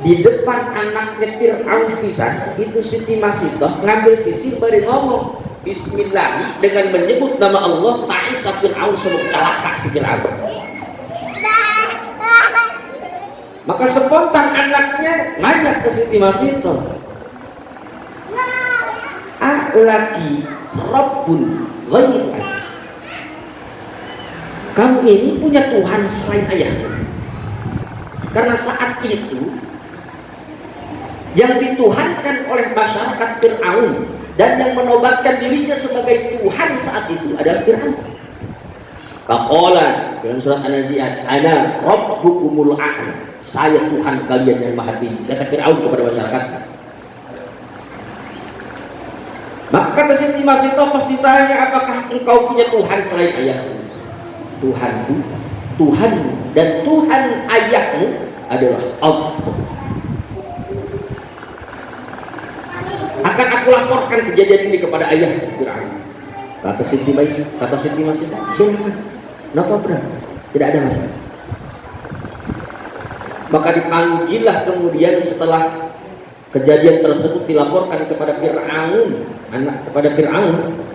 di depan anaknya Fir'aun pisan, itu Siti Masyidah ngambil sisir baru ngomong Bismillah dengan menyebut nama Allah, ta'isa Fir'aun, sebut celaka si Fir'aun. Maka spontan anaknya nanya ke Siti Masyidah, laki Rabbun ghairuka, kamu ini punya Tuhan selain ayahmu? Karena saat itu yang dituhankan oleh masyarakat Fir'aun dan yang menobatkan dirinya sebagai Tuhan saat itu adalah Fir'aun. Faqala dalam surat An-Nazi'at, ana rabbukumul a'la, saya Tuhan kalian yang maha tinggi, kata Fir'aun kepada masyarakat. Maka kata Siti Masyidah pas ditanya, apakah engkau punya Tuhan selain ayahmu? Tuhanku, Tuhanmu dan Tuhan ayahmu adalah Allah. Akan aku laporkan kejadian ini kepada ayah Fir'aun. Kata Siti Masyidah, silakan, no problem, tidak ada masalah. Maka dipanggillah kemudian setelah kejadian tersebut dilaporkan kepada Fir'aun, kepada Fir'aun.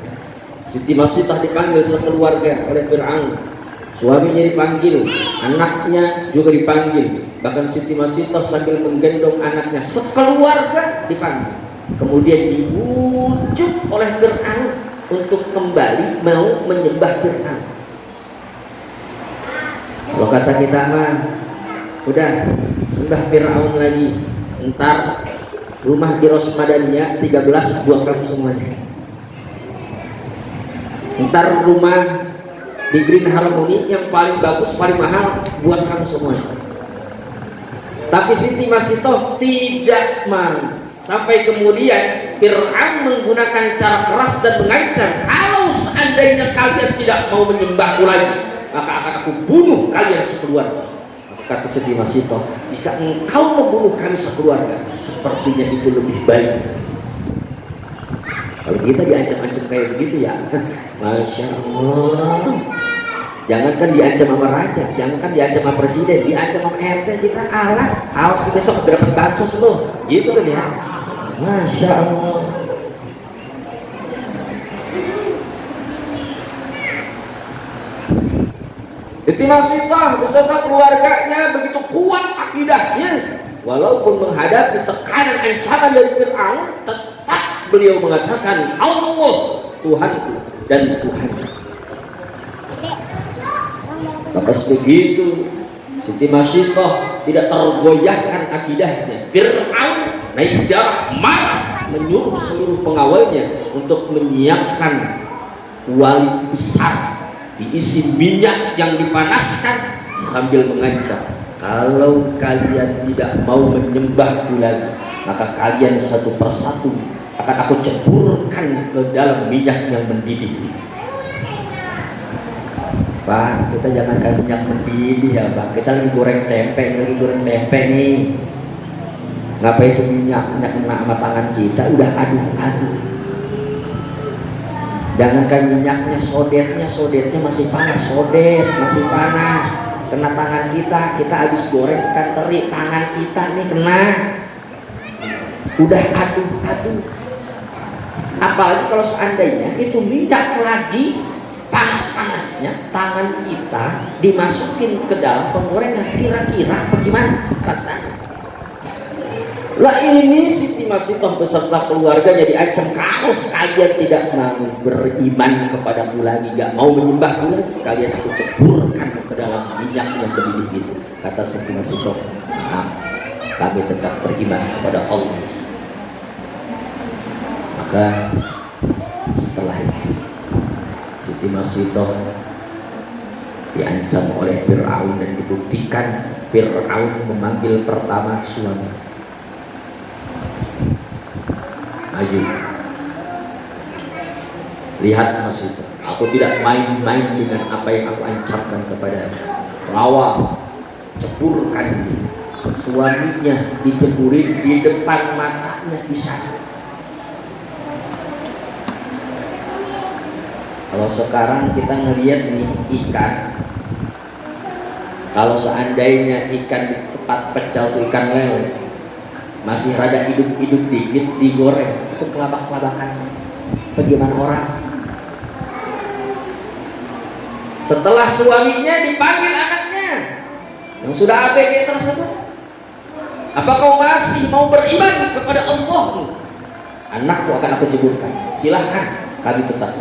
Siti Masyidah dipanggil sekeluarga oleh Fir'aun. Suaminya dipanggil, anaknya juga dipanggil. Bahkan Siti Masyidah sambil menggendong anaknya sekeluarga dipanggil. kemudian dibujuk oleh Fir'aun untuk kembali mau menyembah Fir'aun. Kalau kata kita mah udah sembah Fir'aun lagi, ntar rumah di Rosmadania 13 buat kamu semuanya, ntar rumah di Green Harmony yang paling bagus paling mahal buat kamu semuanya. Tapi Siti Masitoh tidak mau. Sampai kemudian Fir'aun menggunakan cara keras dan mengancam, kalau seandainya kalian tidak mau menyembahku lagi, maka akan aku bunuh kalian sekeluarga. Kata Siti Masitoh, jika engkau membunuh kami sekeluarga, sepertinya itu lebih baik. Kalau kita diancam-ancam kayak begitu ya, Masya Allah. Jangankan diancam sama raja, jangankan diancam sama presiden, diancam sama RT kita kalah. Awas besok dapat bansos loh, gitu kan ya. Masya Allah. Siti Masitoh beserta keluarganya begitu kuat akidahnya, walaupun menghadapi tekanan ancaman dari Fir'aun, tetap beliau mengatakan Allah Tuhanku dan Tuhanmu. Maka begitu Siti Masitoh tidak tergoyahkan akidahnya, Fir'aun naik darah marah, menyuruh seluruh pengawalnya untuk menyiapkan wali besar diisi minyak yang dipanaskan sambil mengancam, kalau kalian tidak mau menyembahku lagi, maka kalian satu persatu akan aku ceburkan ke dalam minyak yang mendidih itu. Pak, kita jangankan minyak mendidih ya Pak, kita lagi goreng tempe nih. Ngapa itu minyak kena sama tangan kita, udah aduh. Jangankan minyaknya, sodetnya masih panas, masih panas, kena tangan kita habis goreng ikan teri, tangan kita nih kena, udah aduh. Apalagi kalau seandainya itu minyak lagi panas-panasnya, tangan kita dimasukin ke dalam penggorengan, kira-kira bagaimana rasanya? Lah ini Siti Masitoh beserta keluarganya diancam, kalau sekalian tidak mau beriman kepadamu lagi, gak mau menyembahku lagi, kalian aku ceburkan ke dalam minyak yang mendidih itu. Kata Siti Masitoh, nah, kami tetap beriman kepada Allah. Maka setelah itu Siti Masitoh diancam oleh Fir'aun dan dibuktikan Fir'aun memanggil pertama suami, maju, lihat Masitoh, aku tidak main-main dengan apa yang aku ancamkan kepada lawan, ceburkan dia. Suaminya diceburin di depan matanya pisah. Kalau sekarang kita ngelihat nih ikan, kalau seandainya ikan di tempat pecel tuh ikan lele masih rada hidup-hidup dikit, digoreng itu kelabak-kelabakan. Bagaimana orang? Setelah suaminya dipanggil anaknya yang sudah ABG tersebut, apa kau masih mau beriman kepada Allah? Anakku akan aku ceburkan, silahkan, kami tetap.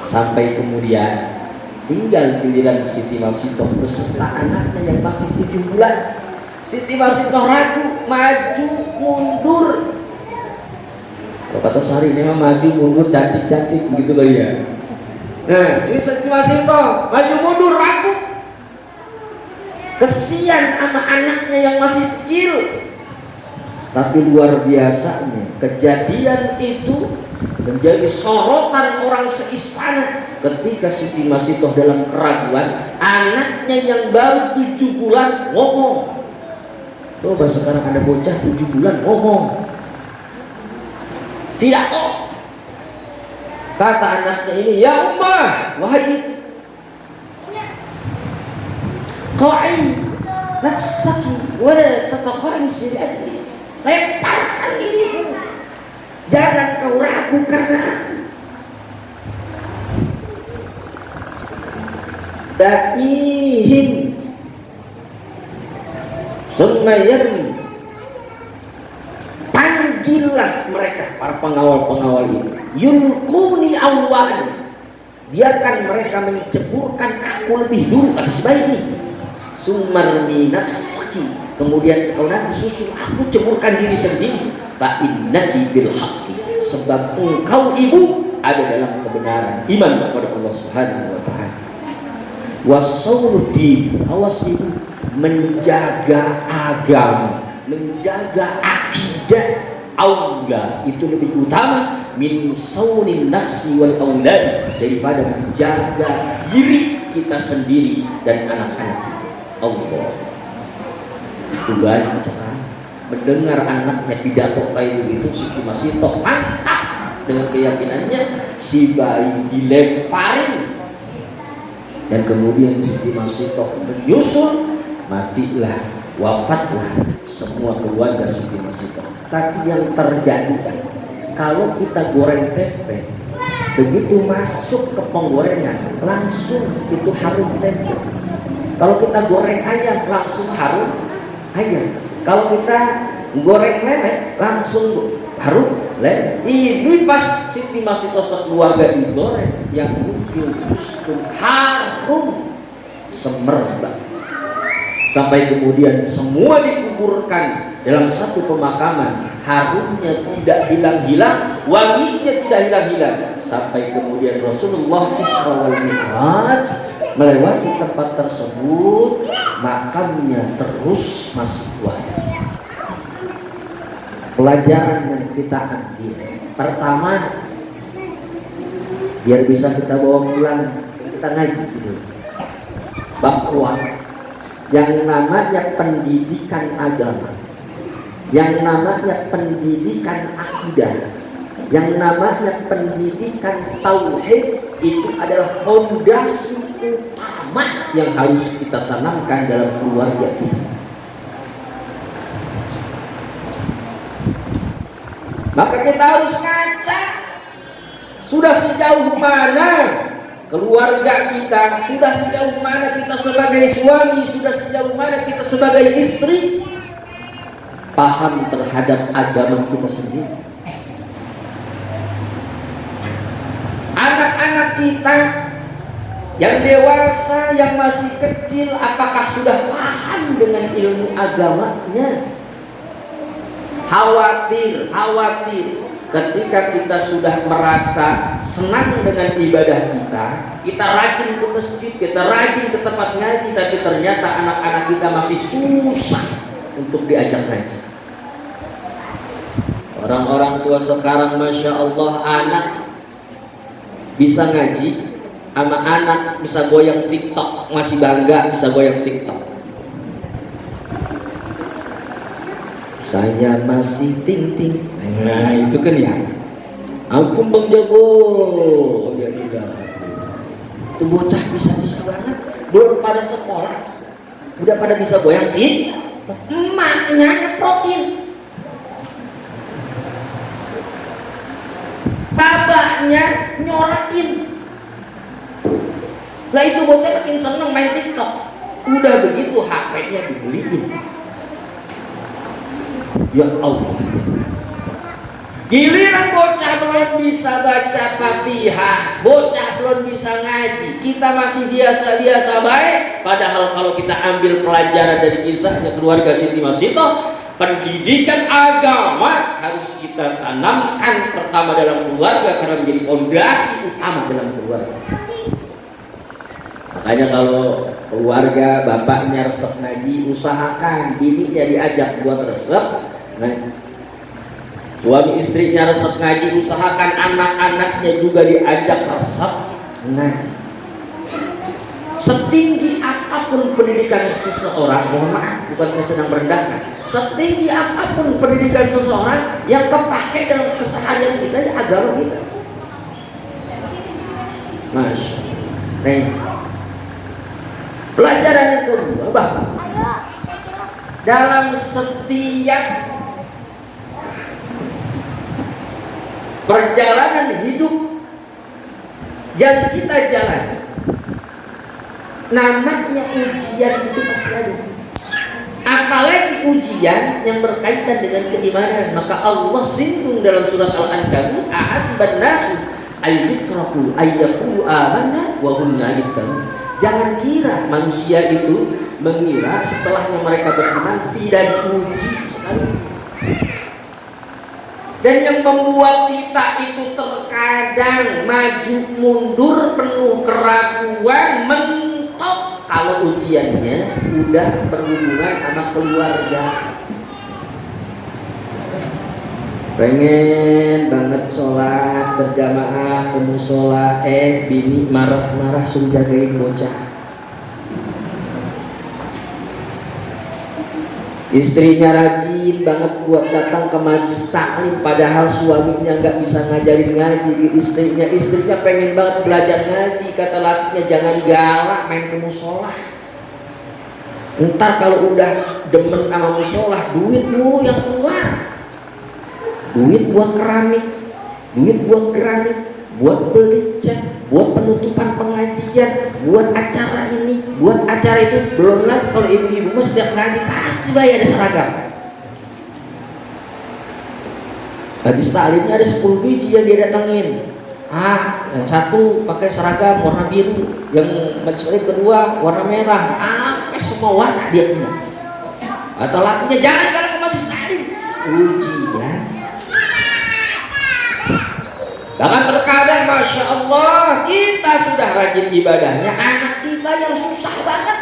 Sampai kemudian tinggal giliran Siti Masitoh beserta anaknya yang masih 7 bulan. Siti Masitoh ragu, maju mundur. Kalau kata Sari ini maju mundur cantik-cantik begitu kali ya. Nah ini Siti Masitoh maju mundur ragu, kesian sama anaknya yang masih kecil. Tapi luar biasanya kejadian itu menjadi sorotan orang seistana ketika Siti Masitoh dalam keraguan, anaknya yang baru 7 bulan ngomong. Coba sekarang ada bocah 7 bulan ngomong, tidak tahu. Kata anaknya ini, ya ummah, wahai ibu, qa'i nafsaki wa la tataqanisi bi ajlis, lemparkan dirimu, jangan kau ragu karena aku. Da'ihim summa yarmi, panggil ganjillah mereka para pengawal-pengawal itu. Yulquni awwalan, biarkan mereka menceburkan aku lebih dulu, kata sebaik ini. Sumarni nafsaki, kemudian kau nanti susul aku ceburkan diri sendiri. Fa innaki bil haqqi, sebab engkau ibu ada dalam kebenaran, iman kepada Allah Subhanahu wa taala. Wasauddin, awas ibu, menjaga agama, menjaga akidah aula itu lebih utama min saunin nafsi wal aulad, daripada menjaga diri kita sendiri dan anak-anak kita. Allah itu banyak cara mendengar anaknya pidato kayak begitu, Siti Masito mantap dengan keyakinannya, si bayi dilemparin dan kemudian Siti Masito menyusul, matilah, wafatlah semua keluarga Siti Masito. Tapi yang terjadi kan, kalau kita goreng tempe, begitu masuk ke penggorengan langsung itu harum tempe. Kalau kita goreng ayam langsung harum ayam. Kalau kita goreng lele langsung harum lele. Ini pas Siti Masito sekeluarga digoreng, yang muncul justru harum semerbak. Sampai kemudian semua dikuburkan dalam satu pemakaman, harumnya tidak hilang-hilang, wanginya tidak hilang-hilang, sampai kemudian Rasulullah Isra wal Mi'raj melewati tempat tersebut, makamnya terus masih wangi. Pelajaran yang kita ambil pertama, biar bisa kita bawa pulang, kita ngaji gitu, bahwa yang namanya pendidikan agama, yang namanya pendidikan akidah, yang namanya pendidikan tauhid, itu adalah fondasi utama yang harus kita tanamkan dalam keluarga kita. Maka kita harus ngaca, sudah sejauh mana keluarga kita, sudah sejauh mana kita sebagai suami, sudah sejauh mana kita sebagai istri paham terhadap agama kita sendiri. Anak-anak kita yang dewasa, yang masih kecil, apakah sudah paham dengan ilmu agamanya? Khawatir ketika kita sudah merasa senang dengan ibadah kita rajin ke masjid, kita rajin ke tempat ngaji, tapi ternyata anak-anak kita masih susah untuk diajak ngaji. Orang-orang tua sekarang, Masya Allah, anak bisa ngaji, sama anak bisa goyang TikTok, masih bangga bisa goyang TikTok. Saya masih ting-ting. Nah itu kan ya, ampun Bang Jago, ya tidak. Itu bocah bisa-bisa banget, belum pada sekolah udah pada bisa goyang TikTok. Emaknya nyeprokin, babanya nyorakin. Lah itu bocah makin seneng main TikTok. Udah begitu HP-nya dibeliin. Ya Allah, giliran bocah belum bisa baca Fatihah, bocah belum bisa ngaji, kita masih biasa-biasa baik. Padahal kalau kita ambil pelajaran dari kisahnya keluarga Siti Masito, pendidikan agama harus kita tanamkan pertama dalam keluarga, karena menjadi fondasi utama dalam keluarga. Makanya kalau keluarga bapaknya resep ngaji, usahakan bininya diajak buat resep ngaji. Suami istrinya resep ngaji, usahakan anak-anaknya juga diajak resep ngaji. Setinggi apapun pendidikan seseorang, mohon maaf, bukan saya sedang merendahkan, setinggi apapun pendidikan seseorang, yang kepake dalam keseharian kita ya agama kita. Masya Allah. Nah, pelajaran yang kedua, bahwa dalam setiap perjalanan hidup yang kita jalani, namanya ujian itu pasti ada. Apalagi namanya ujian yang berkaitan dengan keimanan, maka Allah singgung dalam surat Al-Ankabut, ahasiban nasu ayyutraku ayyaqulu amanna wa hum la yuftanun. Jangan kira manusia itu mengira setelahnya mereka beriman tidak diuji sekali. Dan yang membuat kita itu terkadang maju mundur penuh keraguan, mentok kalau ujiannya udah berhubungan sama keluarga. Pengen banget sholat berjamaah ke musola, bini marah-marah suruh jagain bocah. Istrinya rajin banget buat datang ke majlis taklim, padahal suaminya nggak bisa ngajarin ngaji ke istrinya. Istrinya pengen banget belajar ngaji, kata lakinya jangan galak main ke musola. Ntar kalau udah demen sama musola, duit mulu yang keluar. Duit buat keramik, duit buat keramik, buat beli cat, buat penutupan pengajian, buat acara ini, buat acara itu. Belum lagi kalau ibu-ibu mah setiap ngaji pasti bayar ada seragam. Hadis taklimnya ada 10 biji yang dia datengin. Yang satu pakai seragam warna biru, yang majelis kedua warna merah. Semua warna dia punya. Atau lakinya jangan kalau ke majelis taklim, ujian. Bahkan terkadang Masya Allah kita sudah rajin ibadahnya, anak kita yang susah banget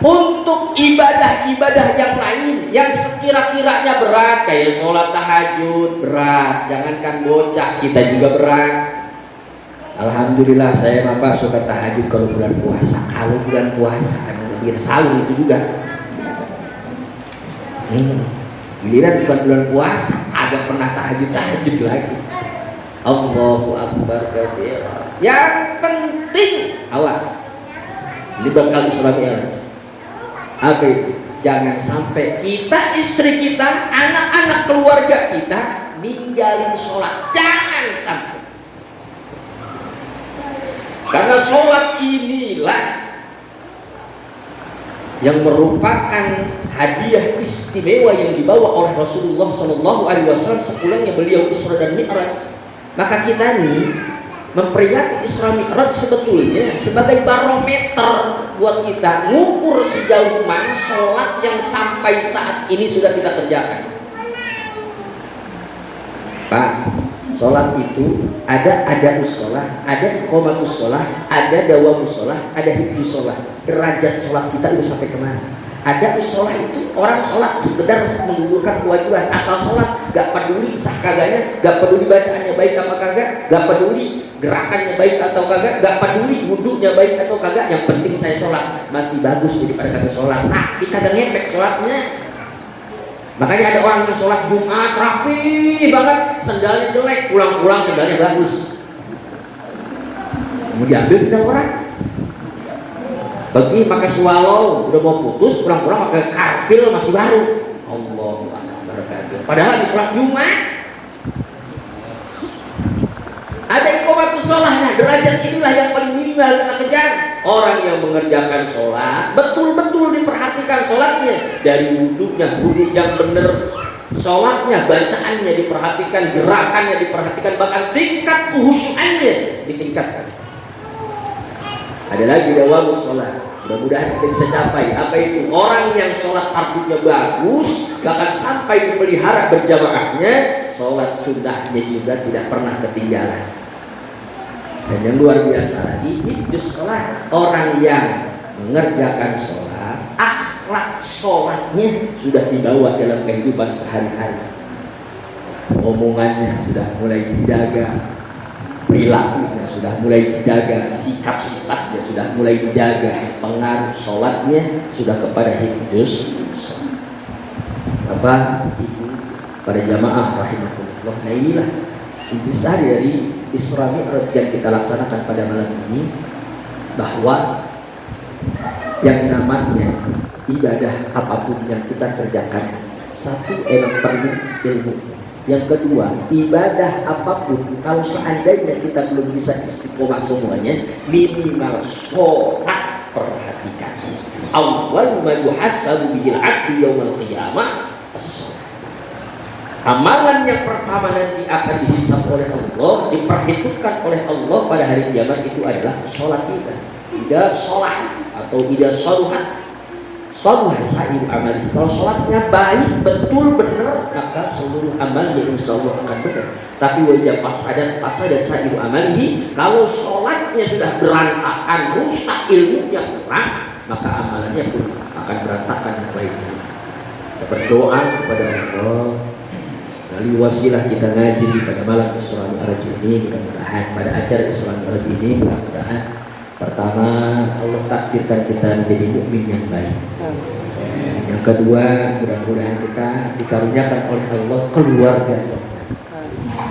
untuk ibadah-ibadah yang lain yang sekira-kiranya berat, kayak sholat tahajud berat, jangankan bocah, kita juga berat. Alhamdulillah saya Bapak suka tahajud kalau bulan puasa. Kalau bulan puasa kan biar sahur itu juga. Giliran bukan bulan puasa, agak pernah tahajud lagi. Allahu Akbar kabira. Yang penting awas, ini bakal Isra Mi'raj. Apa itu? Jangan sampai kita, istri kita, anak-anak keluarga kita ninggalin sholat. Jangan sampai. Karena sholat inilah yang merupakan hadiah istimewa yang dibawa oleh Rasulullah SAW sepulangnya beliau Isra dan Mi'raj. Maka kita nih memperingati Isra Mi'raj sebetulnya sebagai barometer buat kita ngukur sejauh mana sholat yang sampai saat ini sudah kita kerjakan. Pak, sholat itu ada usolah, ada iqamatus sholah, ada dawamus sholah, ada hifdzus sholah. Derajat sholat kita udah sampai kemana? Ada usolah itu orang sholat sekedar menggugurkan kewajiban, asal sholat, gak peduli sah kagaknya, gak peduli bacaannya baik apa kagak, gak peduli gerakannya baik atau kagak, gak peduli wudhunya baik atau kagak, yang penting saya sholat. Masih bagus daripada kagak sholat. Nah, kagak ngepek sholatnya. Makanya ada orang yang sholat Jumat rapi banget, sendalnya jelek, pulang-pulang sendalnya bagus. Mau diambil sendal orang. Bagi pakai swallow udah mau putus, pulang-pulang pakai karpil masih baru. Allahu Akbar. Padahal di sholat Jumat ada iqamatus sholah. Nah, derajat inilah yang paling minimal kita kejar. Orang yang mengerjakan sholat betul-betul diperhatikan sholatnya, dari wudhunya, wudhu yang benar, sholatnya, bacaannya diperhatikan, gerakannya diperhatikan, bahkan tingkat kehusyuannya ditingkatkan. Ada lagi dawamus sholat, mudah-mudahan kita bisa capai. Apa itu? Orang yang sholat fardhunya bagus, bahkan sampai dipelihara berjamaahnya, sholat sunnahnya juga tidak pernah ketinggalan. Dan yang luar biasa lagi, hifdzus sholat, orang yang mengerjakan sholat, akhlak sholatnya sudah dibawa dalam kehidupan sehari-hari. Omongannya sudah mulai dijaga, perilakunya sudah mulai dijaga, sikap-sifatnya sudah mulai dijaga, pengaruh sholatnya sudah kepada hifdzus sholat. Bapak, Ibu, para jamaah rahimakumullah. Nah, inilah intisari dari Isra Mi'raj yang kita laksanakan pada malam ini, bahwa yang namanya ibadah apapun yang kita kerjakan, satu emang perlu ilmunya. Yang kedua, ibadah apapun kalau seandainya kita belum bisa istiqomah semuanya, minimal sholat perhatikan. awwal ma yuhasabu bihil 'abdu yaumil qiyamah as-shalah. Amalan yang pertama nanti akan dihisab oleh Allah, diperhitungkan oleh Allah pada hari kiamat itu adalah sholat kita. Ida sholat atau ida sholuhat, sholuh sa'ir amali. Kalau sholatnya baik, betul, benar, maka seluruh amalnya insya Allah akan benar. Tapi wajah pasada sa'ir amalihi, kalau sholatnya sudah berantakan, rusak, ilmunya kurang, maka amalannya pun akan berantakan yang lainnya. Kita berdoa kepada Allah melalui wasilah kita ngaji pada malam Isra Mi'raj ini, mudah-mudahan pada acara Isra Mi'raj ini, mudah-mudahan pertama Allah takdirkan kita menjadi mukmin yang baik. Yang kedua, mudah-mudahan kita dikaruniakan oleh Allah keluarga yang baik.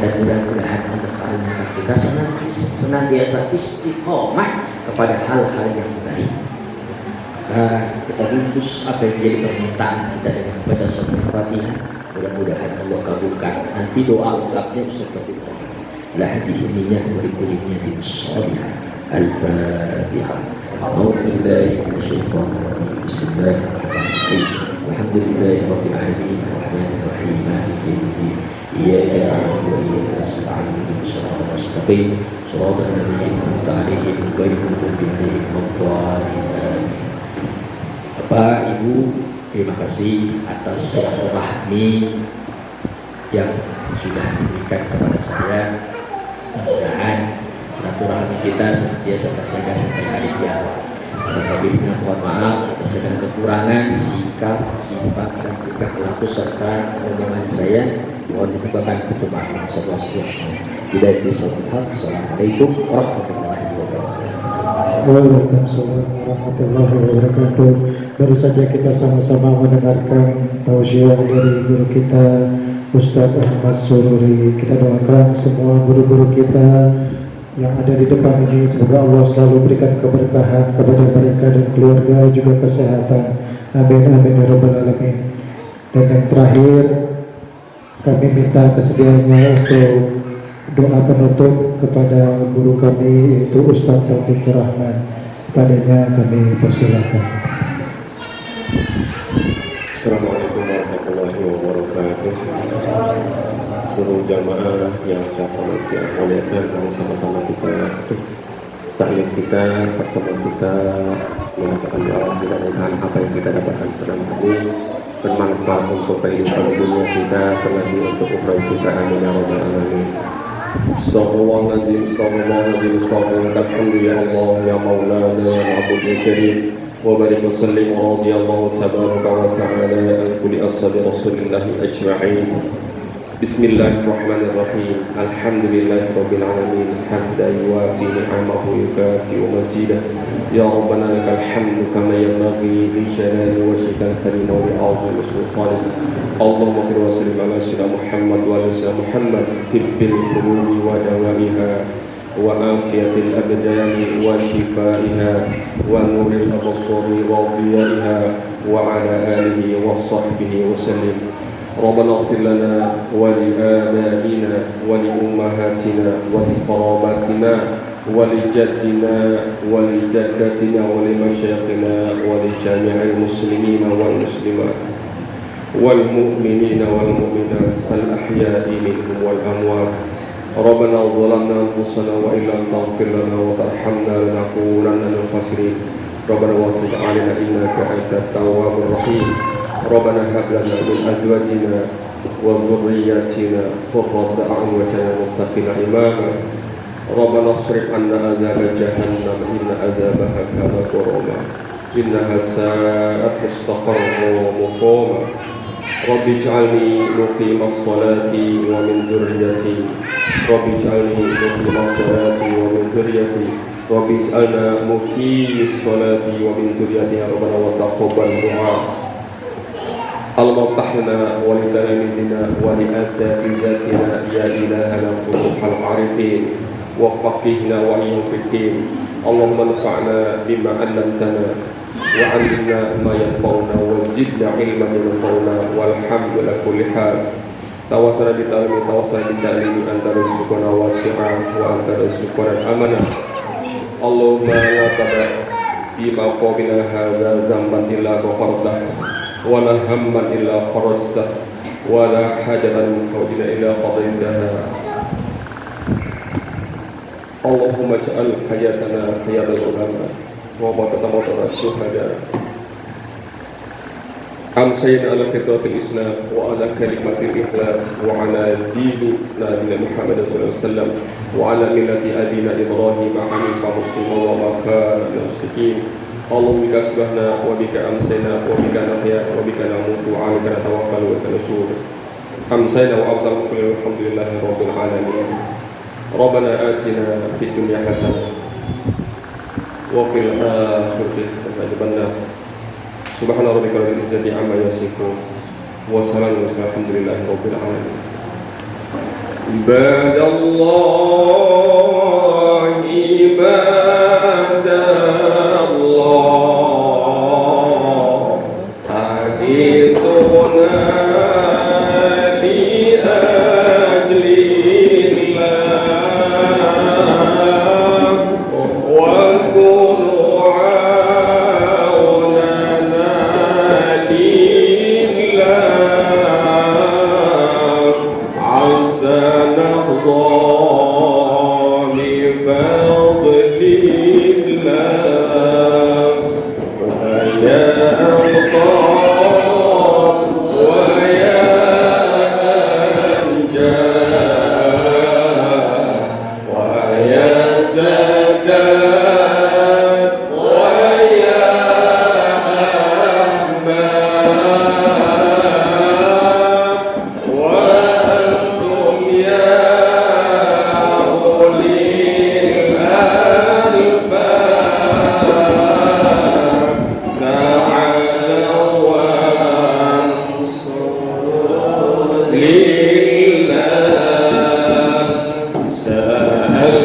Dan mudah-mudahan Allah karuniakan kita senantiasa istiqomah kepada hal-hal yang baik. Maka kita bungkus apa yang menjadi permintaan kita dengan membaca surat Al-Fatihah. Mudah-mudahan Allah kabulkan. Nanti doa lengkapnya Ustaz kabulkan. La hadhihi niyyah wa likulli niyyatin shalihah. Al-Fatihah. A'udzu billahi minasyaitonir rajim. Bismillahirrahmanirrahim. Alhamdulillahi rabbil alamin. Arrahmanir rahim. Maliki yaumiddin. Iyyaka na'budu wa iyyaka nasta'in. Ihdinas siratal mustaqim. Shiratal ladzina an'amta 'alaihim ghairil maghdubi 'alaihim waladdallin. Bapak, Ibu, terima kasih atas silaturahmi yang sudah diberikan kepada saya. Mudah-mudahan silaturahmi kita senantiasa terjaga sampai hari kiamat. Lebihnya mohon maaf atas segala kekurangan sikap, sifat, dan tingkah laku serta omongan saya. Mohon dibukakan pintu maaf yang seluas-luasnya. Assalamualaikum warahmatullahi wabarakatuh.
Waalaikumsalam warahmatullahi wabarakatuh. Baru saja kita sama-sama mendengarkan tausiah dari guru kita Ustaz Ahmad Sururi. Kita doakan semua guru-guru kita yang ada di depan ini, semoga Allah selalu berikan keberkahan kepada mereka dan keluarga, juga kesehatan. Amin amin ya rabbal alamin. Dan yang terakhir, kami minta kesediaannya untuk doa penutup kepada guru kami yaitu Ustaz Taufikur Rahman. Padanya kami persilakan.
Assalamualaikum warahmatullahi wabarakatuh. Seluruh jamaah yang saya hormati dan muliakan, mari sama-sama kita taklim kita, pertemuan kita mengatakan ya Allah, mudah-mudahan apa yang kita dapatkan pada malam ini bermanfaat untuk kehidupan dunia kita, terlebih untuk ukhrawi kita. Amin ya rabbal alamin. Astaghfirullahaladzim, astaghfirullahaladzim, astaghfirullahaladzim. Alhamdulillah ya Allah ya Maulana ya Abdul Karim. Wa barik wa sallim wa radiyallahu tabaraka wa ta'ala an kulli ashabi Rasulillahi ajma'in. Bismillahirrahmanirrahim. Alhamdulillahi rabbil alamin. Hamdan yuwafi ni'amahu yukafi'u mazidah. Ya Rabbana lakal hamdu kama yanbaghi li jalali wajhikal karim wa li 'azimi sultanik. Allahumma shalli wa sallim ala sayyidina Muhammad wa ala sayyidina Muhammad tibbil qulubi wa dawaiha wa afiyatil abdani wa shifaiha wa nuril absari wa dhiyaiha wa ala alihi wa sahbihi wa sallim. ربنا اغفر لنا ولآبائنا ولأمهاتنا ولقراباتنا ولجدنا ولجدتنا ولمشايخنا ولجميع المسلمين والمسلمات والمؤمنين والمؤمنات الأحياء منهم والأموات. ربنا ظلمنا أنفسنا وإن لم تغفر لنا وترحمنا لنكونن من الخاسرين. ربنا وتب علينا إنك أنت التواب الرحيم. ربنا هب لنا من أزواجنا وذرياتنا قرة أعين واجعلنا للمتقين إماما. ربنا اصرف عنا عذاب جهنم إن عذابها كان غراما إنها ساءت مستقرا ومقاما. رب اجعلني مقيم الصلاة ومن ذريتي. رب اجعلني مقيم الصلاة ومن ذريتي. رب اجعلنا مقيم الصلاة ومن ذريتي. ربنا وتقبل دعاء. اللهم افتح لنا ولتلاميذنا ولأساتذتنا يا إلهنا فتوح العارفين وفقهنا وإياهم في الدين. اللهم انفعنا بما علمتنا وعلمنا ما ينفعنا وزدنا علما ينفعنا والحمد لله كل حال. توصلنا بتعليم أنت رزقنا واسعا وأنت رزقنا أمنا. اللهم لا تدع في مقامنا هذا ذنبا إلا غفرته ولا هما إلا فرجته ولا حاجة من حوجنا إلا قضيتها. اللهم اجعل حياتنا حياة العلماء وموتنا موت الشهداء. أمسينا على فطرة الإسلام وعلى كلمة الإخلاص وعلى دين نبينا محمد صلى الله عليه وسلم وعلى ملة أبينا إبراهيم حنيفا مسلما وما كان من المشركين. اللهم بك أصبحنا وبك أمسينا وبك نحيا وبك نموت وعليك نتوكل وإليك النشور. أمسينا وأمسى كل الحمد لله رب العالمين. ربنا آتنا في الدنيا حسنة وفي الآخرة حسنة وقنا عذاب النار. سبحان ربك رب العزة عما يصفون وسلام والحمد لله رب العالمين. عباد الله عباد الله حديثنا لأجل الله وكونوا عوننا لله عسى نحظى بفضل الله ويا أبطال ويا أنجاد ويا سادات ويا أحباب وأنتم يا أولي الألباب تعالوا وانصروا لله. سألناكم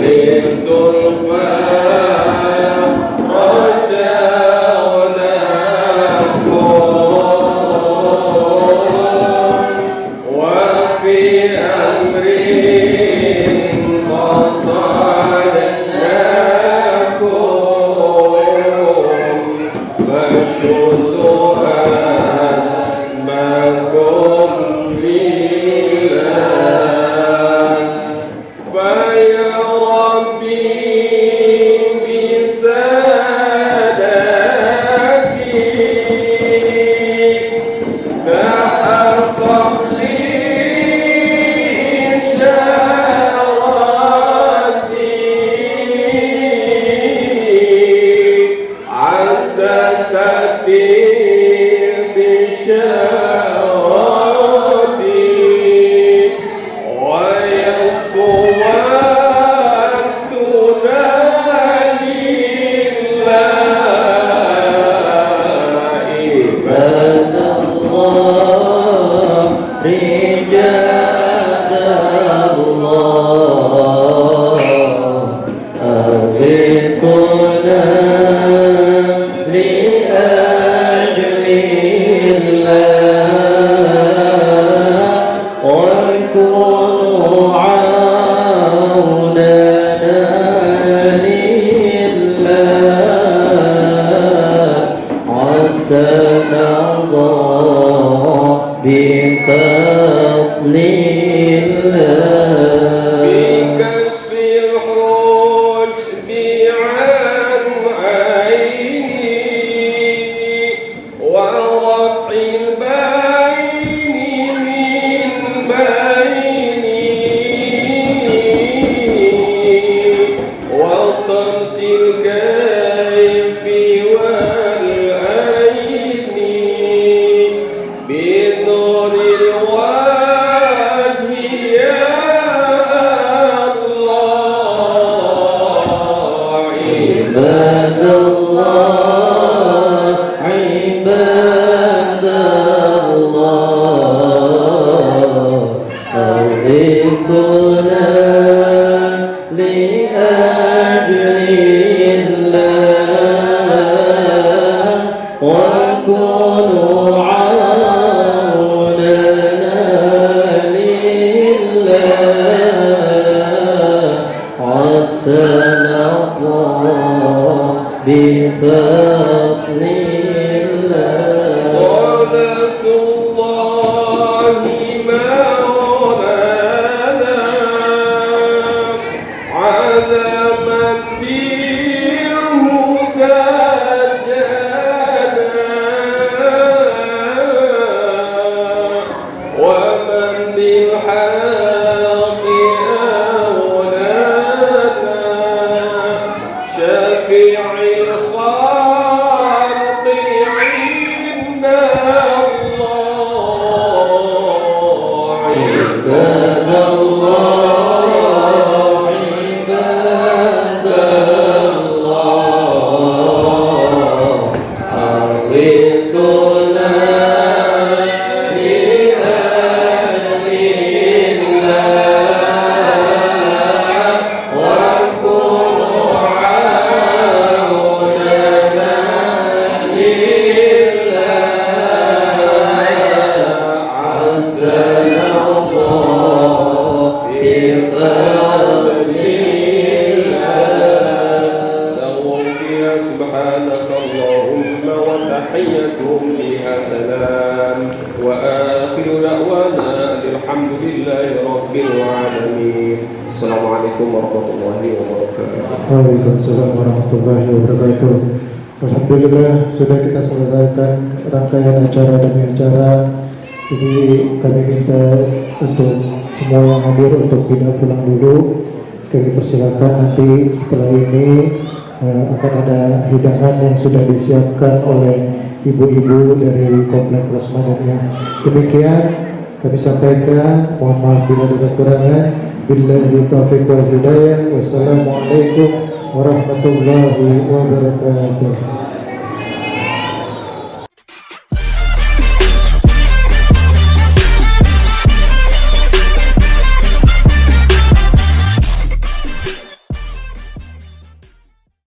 وللزلفى رجوناكم وفي أمر قصدناكم فشدوا أزمكم لله. فيا ربي بسادتي تحقق لي إشارتي عسى تأتي بشارتي ويصفو وقتنا لله. عباد الله رجال الله أغثنا لأجل الله وكونوا عوننا لله عسى نرضى بفضل الله. بكشف الحجب عن عيني ورفع البين من بيني وطمس الكيف والعين بنور الوجه يا الله.
سنقضى بفضل الله
صلاة الله مولانا على من بالهدى جانا ومن بالحق أولانا شفيع الخلق عند الله
عباد الله عباد الله أغثنا لأهل الله وكونوا عوننا لله عسى الله بفضل الله
لهم فيها سبحانك اللهم وتحيتهم فيها سلام وآخر دعوانا الحمد لله رب العالمين. السلام عليكم ورحمة الله وبركاته.
Waalaikumsalam warahmatullahi wabarakatuh. Alhamdulillah sudah kita selesaikan rangkaian acara demi acara. Jadi kami minta untuk semua yang hadir untuk tidak pulang dulu. Kami persilakan nanti setelah ini akan ada hidangan yang sudah disiapkan oleh ibu-ibu dari Komplek Rosmadania. Demikian kami sampaikan, mohon maaf bila ada kekurangan. Billahi taufiq wal hidayah. Wassalamualaikum warahmatullahi wabarakatuh.